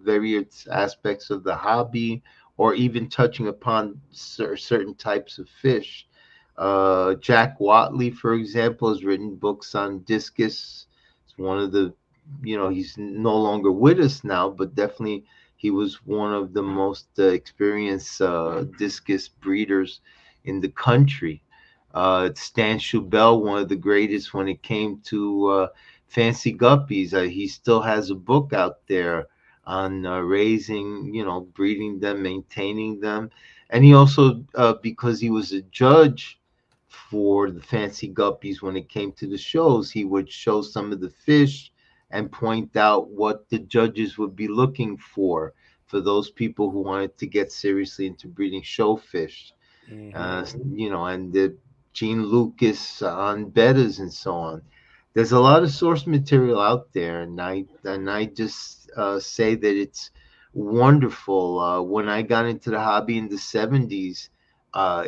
various aspects of the hobby, or even touching upon certain types of fish. Jack Watley, for example, has written books on discus. It's one of the, he's no longer with us now, but definitely he was one of the most experienced discus breeders in the country. Stan Schubel, one of the greatest when it came to fancy guppies. He still has a book out there on raising, breeding them, maintaining them. And he also, because he was a judge for the fancy guppies when it came to the shows, he would show some of the fish and point out what the judges would be looking for those people who wanted to get seriously into breeding showfish. Hmm. And the Gene Lucas on bettas and so on. There's a lot of source material out there, and I just say that it's wonderful. When I got into the hobby in the '70s,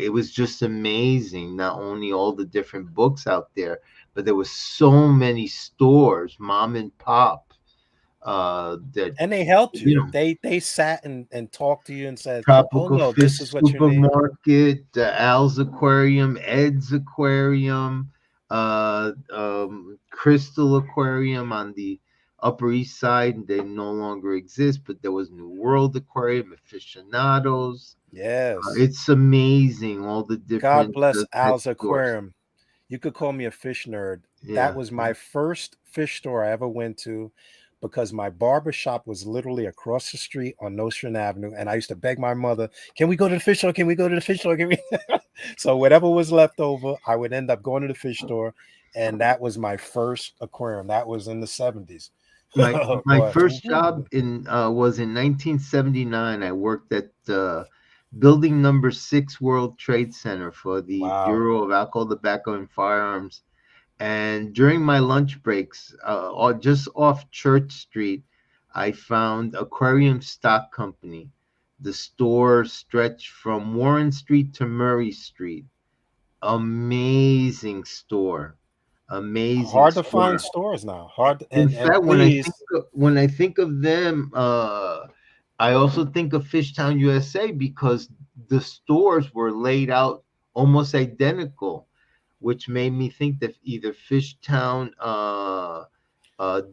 it was just amazing. Not only all the different books out there, but there was so many stores, mom and pop, that And they helped you you. know They sat and talked to you and said, "Oh Tropical no, this Fish is what you need." Supermarket, Al's Aquarium, Ed's Aquarium, Crystal Aquarium on the Upper East Side. They no longer exist, but there was New World Aquarium, Aficionados. Yes. It's amazing, all the God different bless pet Al's stores. Aquarium. You could call me a fish nerd. That Yeah. was my first fish store I ever went to because my barber shop was literally across the street on Nostrand Avenue. And I used to beg my mother, can we go to the fish store? Can we go to the fish store? Can we? So whatever was left over, I would end up going to the fish store. And that was my first aquarium. That was in the 70s. My Boy. first job in was in 1979. I worked at building number 6 World Trade Center for the Wow. Bureau of Alcohol, Tobacco, and Firearms. And during my lunch breaks, just off Church Street, I found Aquarium Stock Company. The store stretched from Warren Street to Murray Street. Amazing store. Amazing Hard to find store. stores now. Hard In and fact, please. when I think of them, I also think of Fishtown, USA, because the stores were laid out almost identical, which made me think that either Fishtown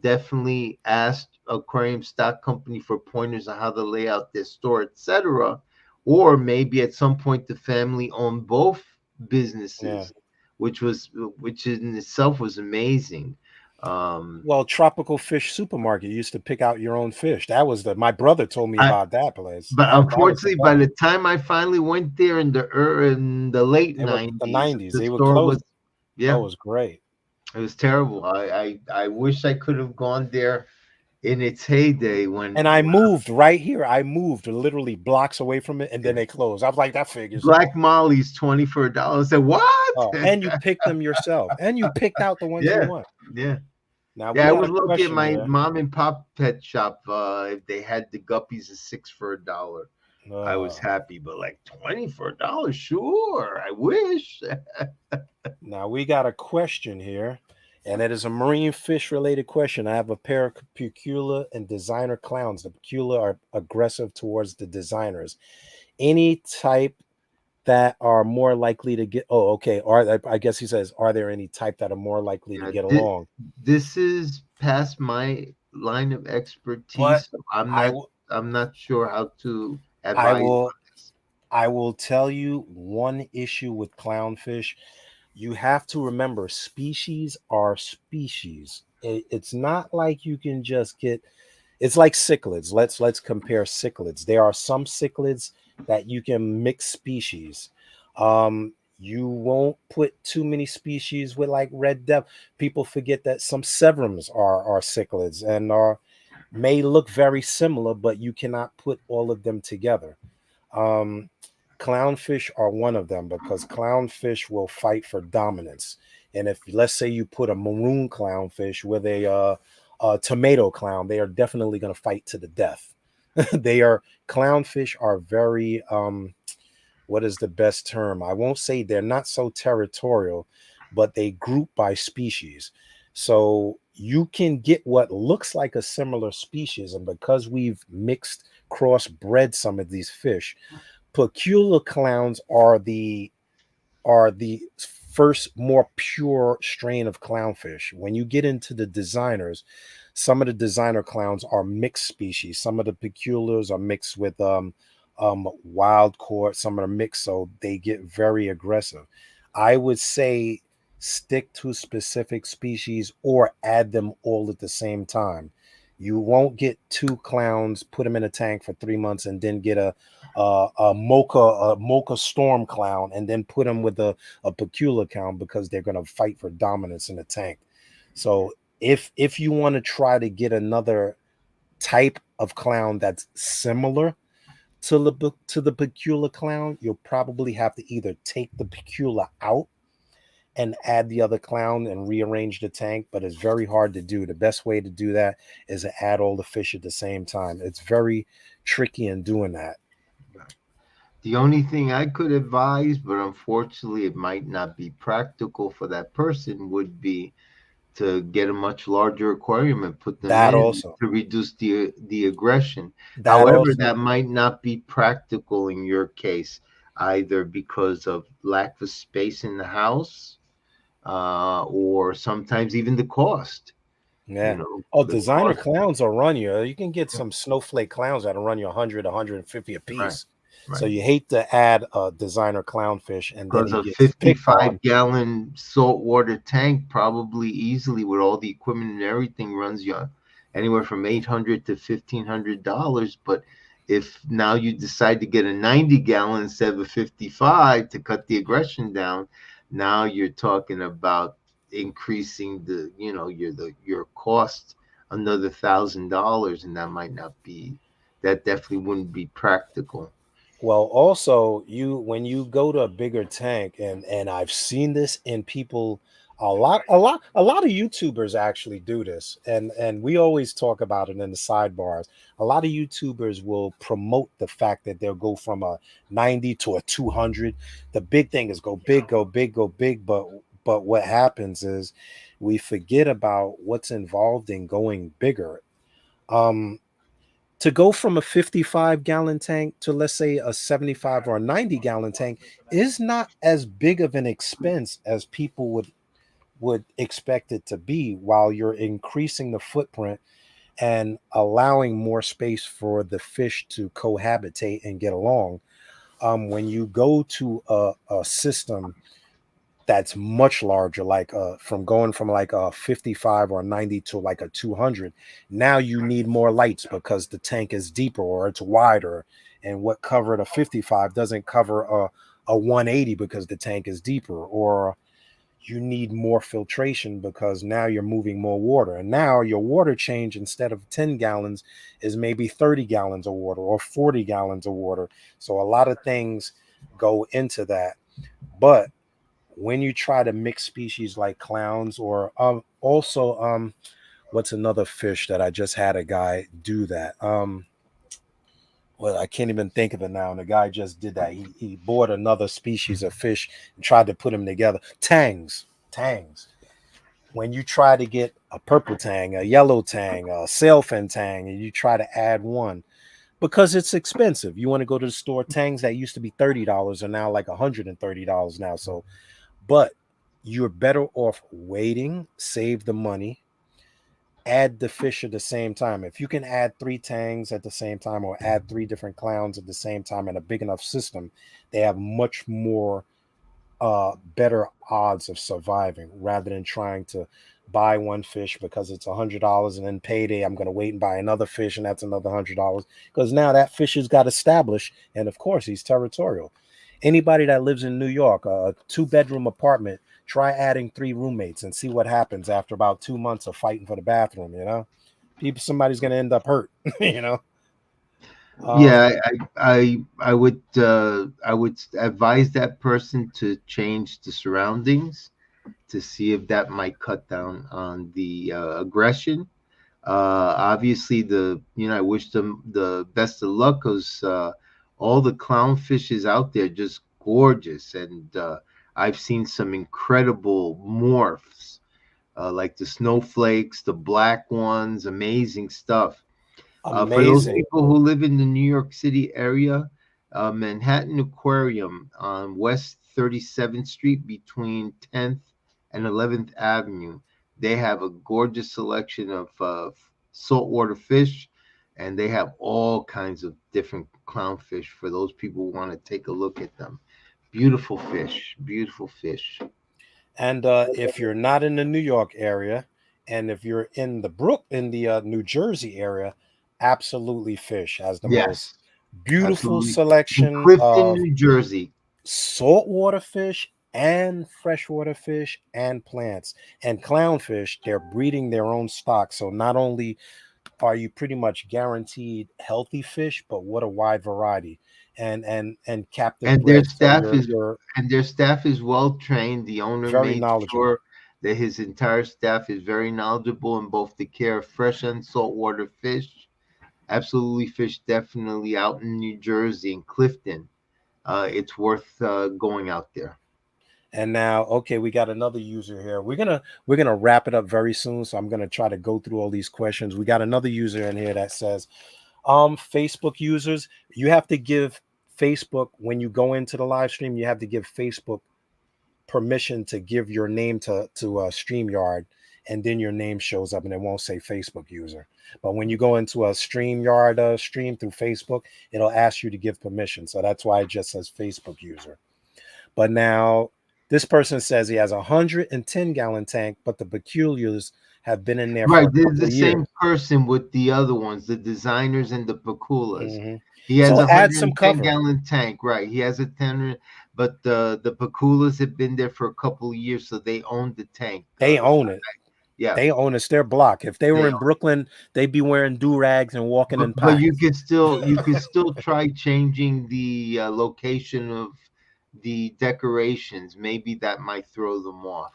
definitely asked Aquarium Stock Company for pointers on how to lay out their store, etc., or maybe at some point the family owned both Yeah. businesses, which in itself was amazing. Um, Well, Tropical Fish Supermarket, you used to pick out your own fish. That was my brother told me I, about that place. but That was the unfortunately, by best. the time I finally went there in the late It was the '90s, 90s. the They were store closed. was, Oh, yeah, it was great. it was terrible. I wish I could have gone there in its heyday And I moved right here. I moved literally blocks away from it, and then yeah. they closed. I was like, that figures. Black Molly's 20 for $1. I said, what? Oh, and you picked them yourself, and you picked out the ones you Yeah, want. yeah. Now we Yeah, I got was a lucky at question my here. mom and pop pet shop. If they had the guppies at 6 for $1, I was Uh, happy. But like 20 for $1, sure. I wish. Now we got a question here, and it is a marine fish related question. I have a pair of Pecula and designer clowns. The Pecula are aggressive towards the designers. Any type that are more likely to get? Oh, okay. I guess he says, are there any type that are more likely to Yeah, get along? this is past my line of But expertise. So I'm I not will, I'm not sure how to I advise will, on this. I will tell you one issue with clownfish. You have to remember species are species. It's not like you can just get. It's like cichlids. Let's compare cichlids. There are some cichlids that you can mix species. You won't put too many species with like red depth. People forget that some severums are cichlids and are may look very similar, but you cannot put all of them together. Um, Clownfish are one of them because clownfish will fight for dominance. And if let's say you put a maroon clownfish with a tomato clown, they are definitely going to fight to the death. They are clownfish are very what is the best term? I won't say they're not so territorial, but they group by species. So you can get what looks like a similar species, and because we've mixed crossbred some of these fish, peculiar clowns are the first more pure strain of clownfish. When you get into the designers, some of the designer clowns are mixed species. Some of the peculiars are mixed with wild caught, some are mixed, so they get very aggressive. I would say stick to specific species or add them all at the same time. You won't get two clowns, put them in a tank for 3 months, and then get a mocha storm clown, and then put them with a peculiar clown because they're going to fight for dominance in the tank. So if you want to try to get another type of clown that's similar to the peculiar clown, you'll probably have to either take the peculiar out and add the other clown and rearrange the tank, but it's very hard to do. The best way to do that is to add all the fish at the same time. It's very tricky in doing that. The only thing I could advise, but unfortunately it might not be practical for that person, would be to get a much larger aquarium and put them That in also. to reduce the aggression. That However, also. that might not be practical in your case, either because of lack of space in the house, or sometimes even the cost. Yeah. Oh, The designer cost. clowns will run you. You can get some snowflake clowns that'll run you 100, 150 a Right, piece. So right. you hate to add a designer clownfish and then Because he a gets picked on. 55-gallon saltwater tank probably easily with all the equipment and everything runs you anywhere from $800 to $1,500. But if now you decide to get a 90-gallon instead of a 55 to cut the aggression down, now you're talking about increasing your cost another $1,000, and that definitely wouldn't be practical. Well, also you when you go to a bigger tank, and I've seen this in people a lot of YouTubers actually do this, and we always talk about it in the sidebars. A lot of YouTubers will promote the fact that they'll go from a 90 to a 200. The big thing is go big, go big, go big, but what happens is we forget about what's involved in going bigger. Um to go from a 55-gallon tank to, let's say, a 75 or a 90-gallon tank is not as big of an expense as people would expect it to be, while you're increasing the footprint and allowing more space for the fish to cohabitate and get along. When you go to a system that's much larger, like from going from like a 55 or 90 to like a 200, now you need more lights because the tank is deeper or it's wider, and what covered a 55 doesn't cover a 180 because the tank is deeper. Or you need more filtration because now you're moving more water, and now your water change, instead of 10 gallons, is maybe 30 gallons of water or 40 gallons of water. So a lot of things go into that. But when you try to mix species like clowns, or also what's another fish that I just had a guy do that, well, I can't even think of it now, and the guy just did that. He bought another species of fish and tried to put them together. Tangs. When you try to get a purple tang, a yellow tang, a sailfin tang, and you try to add one, because it's expensive, you want to go to the store. Tangs that used to be $30 are now like $130 now. So, but you're better off waiting, save the money, add the fish at the same time. If you can add three tangs at the same time, or add three different clowns at the same time in a big enough system, they have much more better odds of surviving, rather than trying to buy one fish because it's $100, and then payday I'm going to wait and buy another fish, and that's another $100, because now that fish has got established, and of course he's territorial. Anybody that lives in New York, a two-bedroom apartment, try adding three roommates and see what happens after about 2 months of fighting for the bathroom. Somebody's going to end up hurt. you know um Yeah, I would advise that person to change the surroundings to see if that might cut down on the aggression. Obviously, I wish them the best of luck, because all the clownfish is out there just gorgeous, and I've seen some incredible morphs, like the snowflakes, the black ones, amazing stuff. For those Amazing. people who live in the New York City area, Manhattan Aquarium on West 37th Street between 10th and 11th Avenue, they have a gorgeous selection of saltwater fish. and they have all kinds of different clownfish for those people who want to take a look at them. Beautiful fish, beautiful fish. And if you're not in the New York area, and if you're in the New Jersey area, absolutely Fish has the most Yes, beautiful absolutely. In selection Clifton, of New Jersey. saltwater fish and freshwater fish and plants and clownfish. They're breeding their own stock, so not only are you pretty much guaranteed healthy fish, but what a wide variety, and captive and their bred. So staff is you're and their staff is well trained. The owner very made knowledgeable. sure that his entire staff is very knowledgeable in both the care of fresh and saltwater fish. Absolutely, fish definitely out in New Jersey in Clifton. It's worth going out there. And now, okay, we got another user here. We're gonna wrap it up very soon, so I'm gonna try to go through all these questions. We got another user in here that says, Facebook users, you have to give Facebook when you go into the live stream, you have to give Facebook permission to give your name to StreamYard, and then your name shows up, and it won't say Facebook user. But when you go into a StreamYard stream through Facebook, it'll ask you to give permission. So that's why it just says Facebook user. But now this person says he has a 110-gallon tank, but the peculiars have been in there for Right, a this is couple the of years. same person with the other ones, the designers and the paculas. Hmm. He has So a add some 110 cover. gallon tank, right? He has a 10, but the paculas have been there for a couple of years, so they own the tank. They own it. Yeah, They own it's their block. If they were they in Brooklyn, they'd be wearing do rags and walking in but packs. you could still try changing the location of the decorations. Maybe that might throw them off.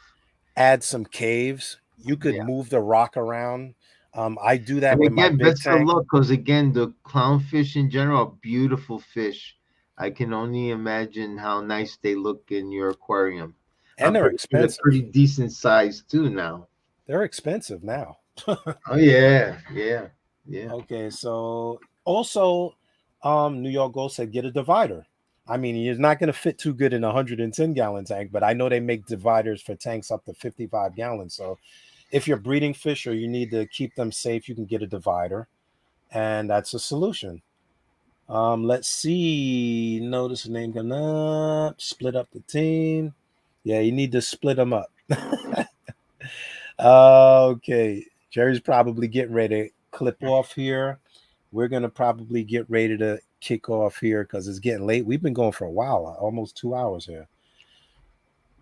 Add some caves. You could Yeah. move the rock around. I do that And with my again, big best of tank. luck because again, the clownfish in general are beautiful fish. I can only imagine how nice they look in your aquarium. And they're They're expensive. pretty decent size too now. They're expensive now. Oh yeah, yeah, yeah. Okay, so also, New York Gold said get a divider. I mean, it's not going to fit too good in a 110-gallon tank, but I know they make dividers for tanks up to 55 gallons. So if you're breeding fish or you need to keep them safe, you can get a divider, and that's a solution. Let's see. Notice the name coming up. Split up the team. Yeah, you need to split them up. Okay, Jerry's probably getting ready to clip off here. We're gonna probably get ready to kick off here because it's getting late. We've been going for a while, almost 2 hours here.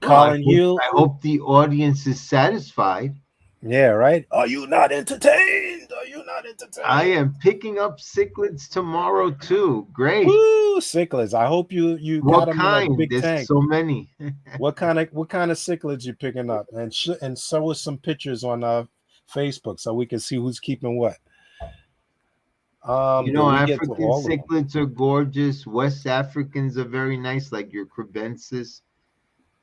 Well, Colin, you, I hope the audience is satisfied. yeah, right? Are you not entertained? Are you not I entertained? am picking up cichlids tomorrow too. Great. Woo, cichlids! I hope you got What them in a kind? big There's tank. so many. What kind of cichlids you picking up? And show us some pictures on Facebook so we can see who's keeping what. You Did know, we get to African all of them? cichlids are gorgeous. West Africans are very nice, like your crebensis.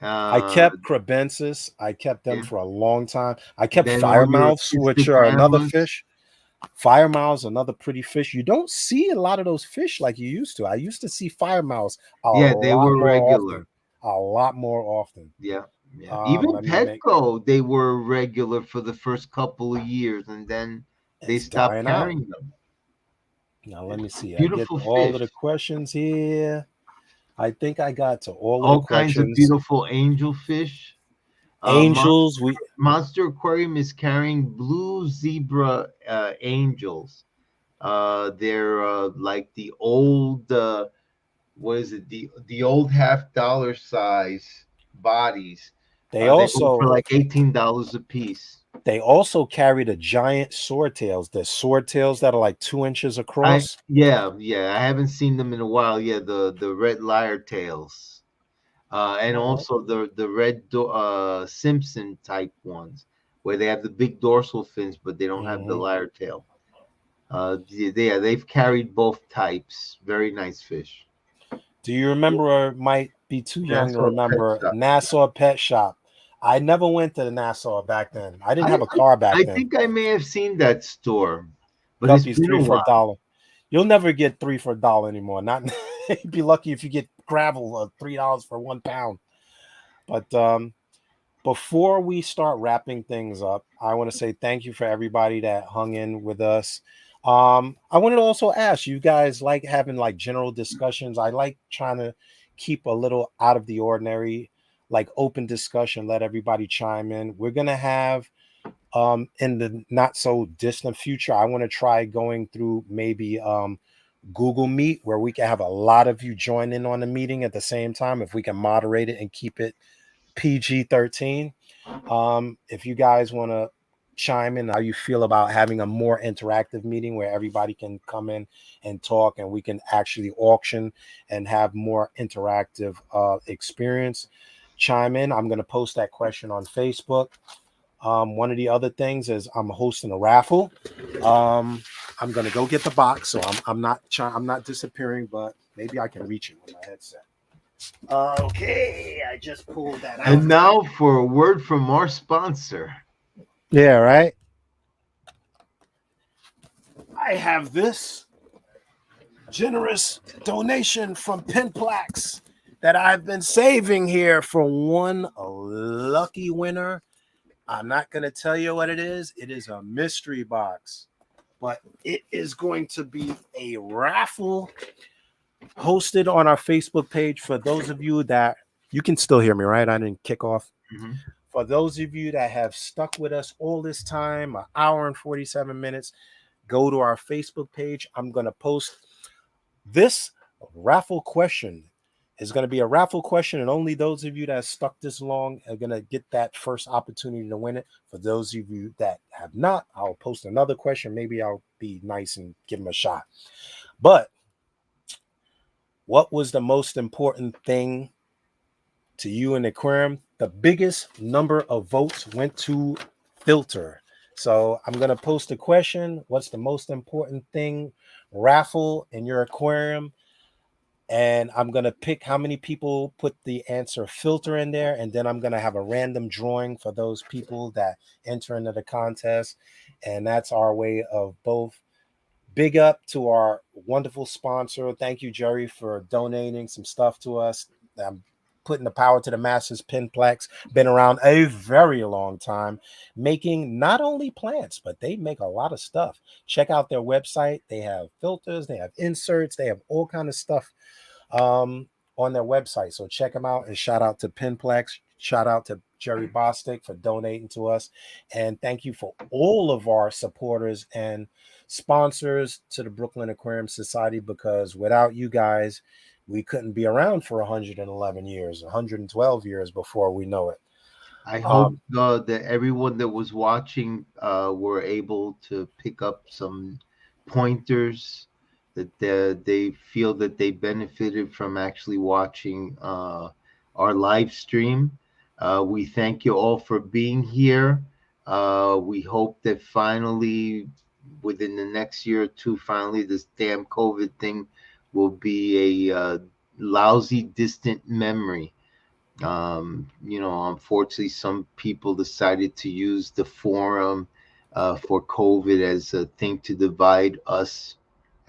I Uh, kept crebensis. I kept them yeah. for a long time. I kept Then all your firemouths, which are another Instagrammers. fish. Firemouths, another pretty fish. You don't see a lot of those fish like you used to. I used to see firemouths a Yeah, they lot were more regular. often. A lot more often. Yeah, yeah. Even Let me make Petco, they were regular for the first couple of years, and then they it's stopped dying out. carrying them. Now let me see. I get Beautiful to all fish. of the questions here. I think I got to all of the All kinds of questions. beautiful angelfish. Angels, we Monster Aquarium is carrying blue zebra angels. They're like the old what is it? The old $half size bodies. they They go for also like $18 a piece. they also carry the giant swordtails. The swordtails that are like 2 inches across. Yeah, I haven't seen them in a while. Yeah, the red lyre tails. And All right. also the red Simpson type ones where they have the big dorsal fins but they don't have the Mhm. lyre tail. They've carried both types. Very nice fish. Do you remember, or might be too young to Nassau Pet remember, Shop. Nassau Pet Shop? I never went to the Nassau back then. I didn't I, have a I car back I then. think I may have seen that store, but it's Guppies been three a for a while. dollar. You'll never get three for a dollar anymore. Not you'd be lucky if you get gravel $3 for 1 pound. But before we start wrapping things up, I want to say thank you for everybody that hung in with us. I wanted to also ask you guys like having like general discussions. I like trying to keep a little out of the ordinary, like open discussion, let everybody chime in. We're gonna have in the not so distant future, I want to try going through maybe Google Meet where we can have a lot of you join in on the meeting at the same time if we can moderate it and keep it PG-13. If you guys want to chime in how you feel about having a more interactive meeting where everybody can come in and talk and we can actually auction and have more interactive experience, chime in. I'm going to post that question on Facebook. One of the other things is I'm hosting a raffle. um, I'm going to go get the box, so I'm not disappearing, but maybe I can reach it with my headset. Okay, I just pulled that out. And now for a word from our sponsor. Yeah, right. I have this generous donation from Pinplax that I've been saving here for one lucky winner. I'm not going to tell you what it is. It is a mystery box, but it is going to be a raffle hosted on our Facebook page. For those of you that you can still hear me, right? I didn't kick off. Mhm. For those of you that have stuck with us all this time, an hour and 47 minutes, go to our Facebook page. I'm going to post this raffle question. Is going to be a raffle question, and only those of you that stuck this long are going to get that first opportunity to win it. For those of you that have not, I'll post another question. Maybe I'll be nice and give them a shot. But what was the most important thing to you in Aquarium? The biggest number of votes went to filter. So I'm going to post a question. What's the most important thing raffle in your aquarium? And I'm going to pick how many people put the answer filter in there. And then I'm going to have a random drawing for those people that enter into the contest. And that's our way of both big up to our wonderful sponsor. Thank you, Jerry, for donating some stuff to us. I'm putting the power to the masses. Pinplex been around a very long time, making not only plants, but they make a lot of stuff. Check out their website. They have filters, they have inserts, they have all kind of stuff um, on their website. So check them out, and shout out to Pinplex. Shout out to Jerry Bostic for donating to us. And thank you for all of our supporters and sponsors to the Brooklyn Aquarium Society, because without you guys, we couldn't be around for 111 years, 112 years before we know it. I hope Um, that everyone that was watching were able to pick up some pointers that they feel that they benefited from actually watching our live stream. We thank you all for being here. We hope that finally, within the next year or two, finally this damn COVID thing will be a lousy, distant memory. Unfortunately, some people decided to use the forum for COVID as a thing to divide us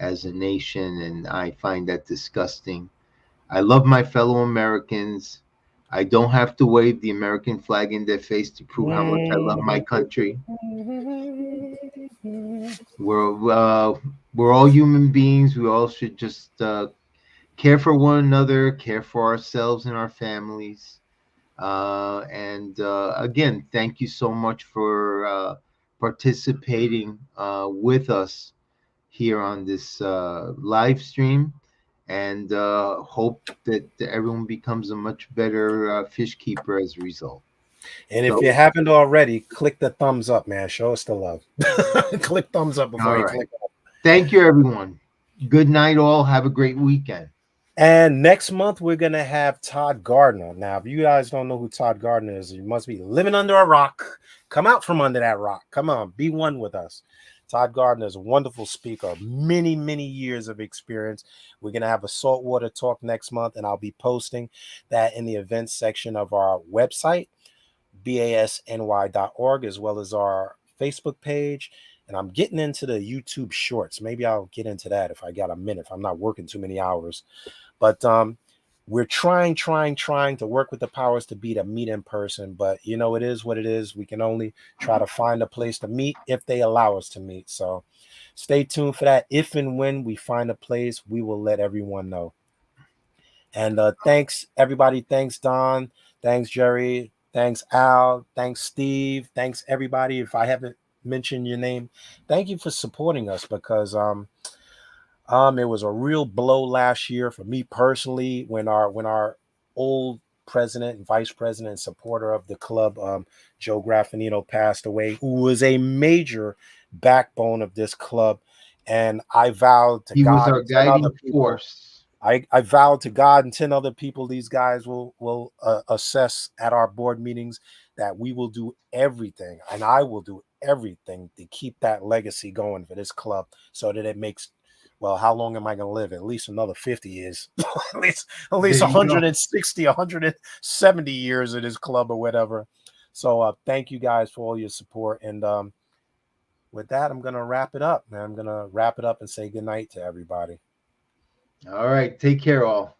as a nation, and I find that disgusting. I love my fellow Americans. I don't have to wave the American flag in their face to prove how much I love my country. We're all human beings. We all should just care for one another, care for ourselves and our families. And again, thank you so much for participating with us here on this live stream. And hope that everyone becomes a much better fish keeper as a result. and if So, you haven't already, click the thumbs up, man. Show us the love. Click thumbs up before all you right. click. Thank you, everyone. Good night, all. Have a great weekend. And next month, we're going to have Todd Gardner. Now, if you guys don't know who Todd Gardner is, you must be living under a rock. Come out from under that rock. Come on, be one with us. Todd Gardner is a wonderful speaker, many, many years of experience. We're going to have a saltwater talk next month, and I'll be posting that in the events section of our website, basny.org, as well as our Facebook page. And I'm getting into the YouTube shorts. Maybe I'll get into that if I got a minute, if I'm not working too many hours. But we're trying to work with the powers to be to meet in person, but you know, it is what it is. We can only try to find a place to meet if they allow us to meet. So stay tuned for that. If and when we find a place, we will let everyone know. And thanks everybody. Thanks Don. Thanks Jerry. Thanks Al. Thanks Steve. Thanks everybody. If I haven't mentioned your name, thank you for supporting us, because it was a real blow last year for me personally when our old president and vice president and supporter of the club, Joe Graffinito, passed away, who was a major backbone of this club. And I vowed to He was God our and 10 other guiding people, force. I vowed to God and 10 other people, these guys will assess at our board meetings, that we will do everything, and I will do everything to keep that legacy going for this club, so that it makes, well, how long am I going to live? At least another 50 years, at There least you go. 160, 170 years of this club or whatever. So thank you guys for all your support. And with that, I'm going to wrap it up, man. I'm going to wrap it up and say good night to everybody. All right. Take care, all.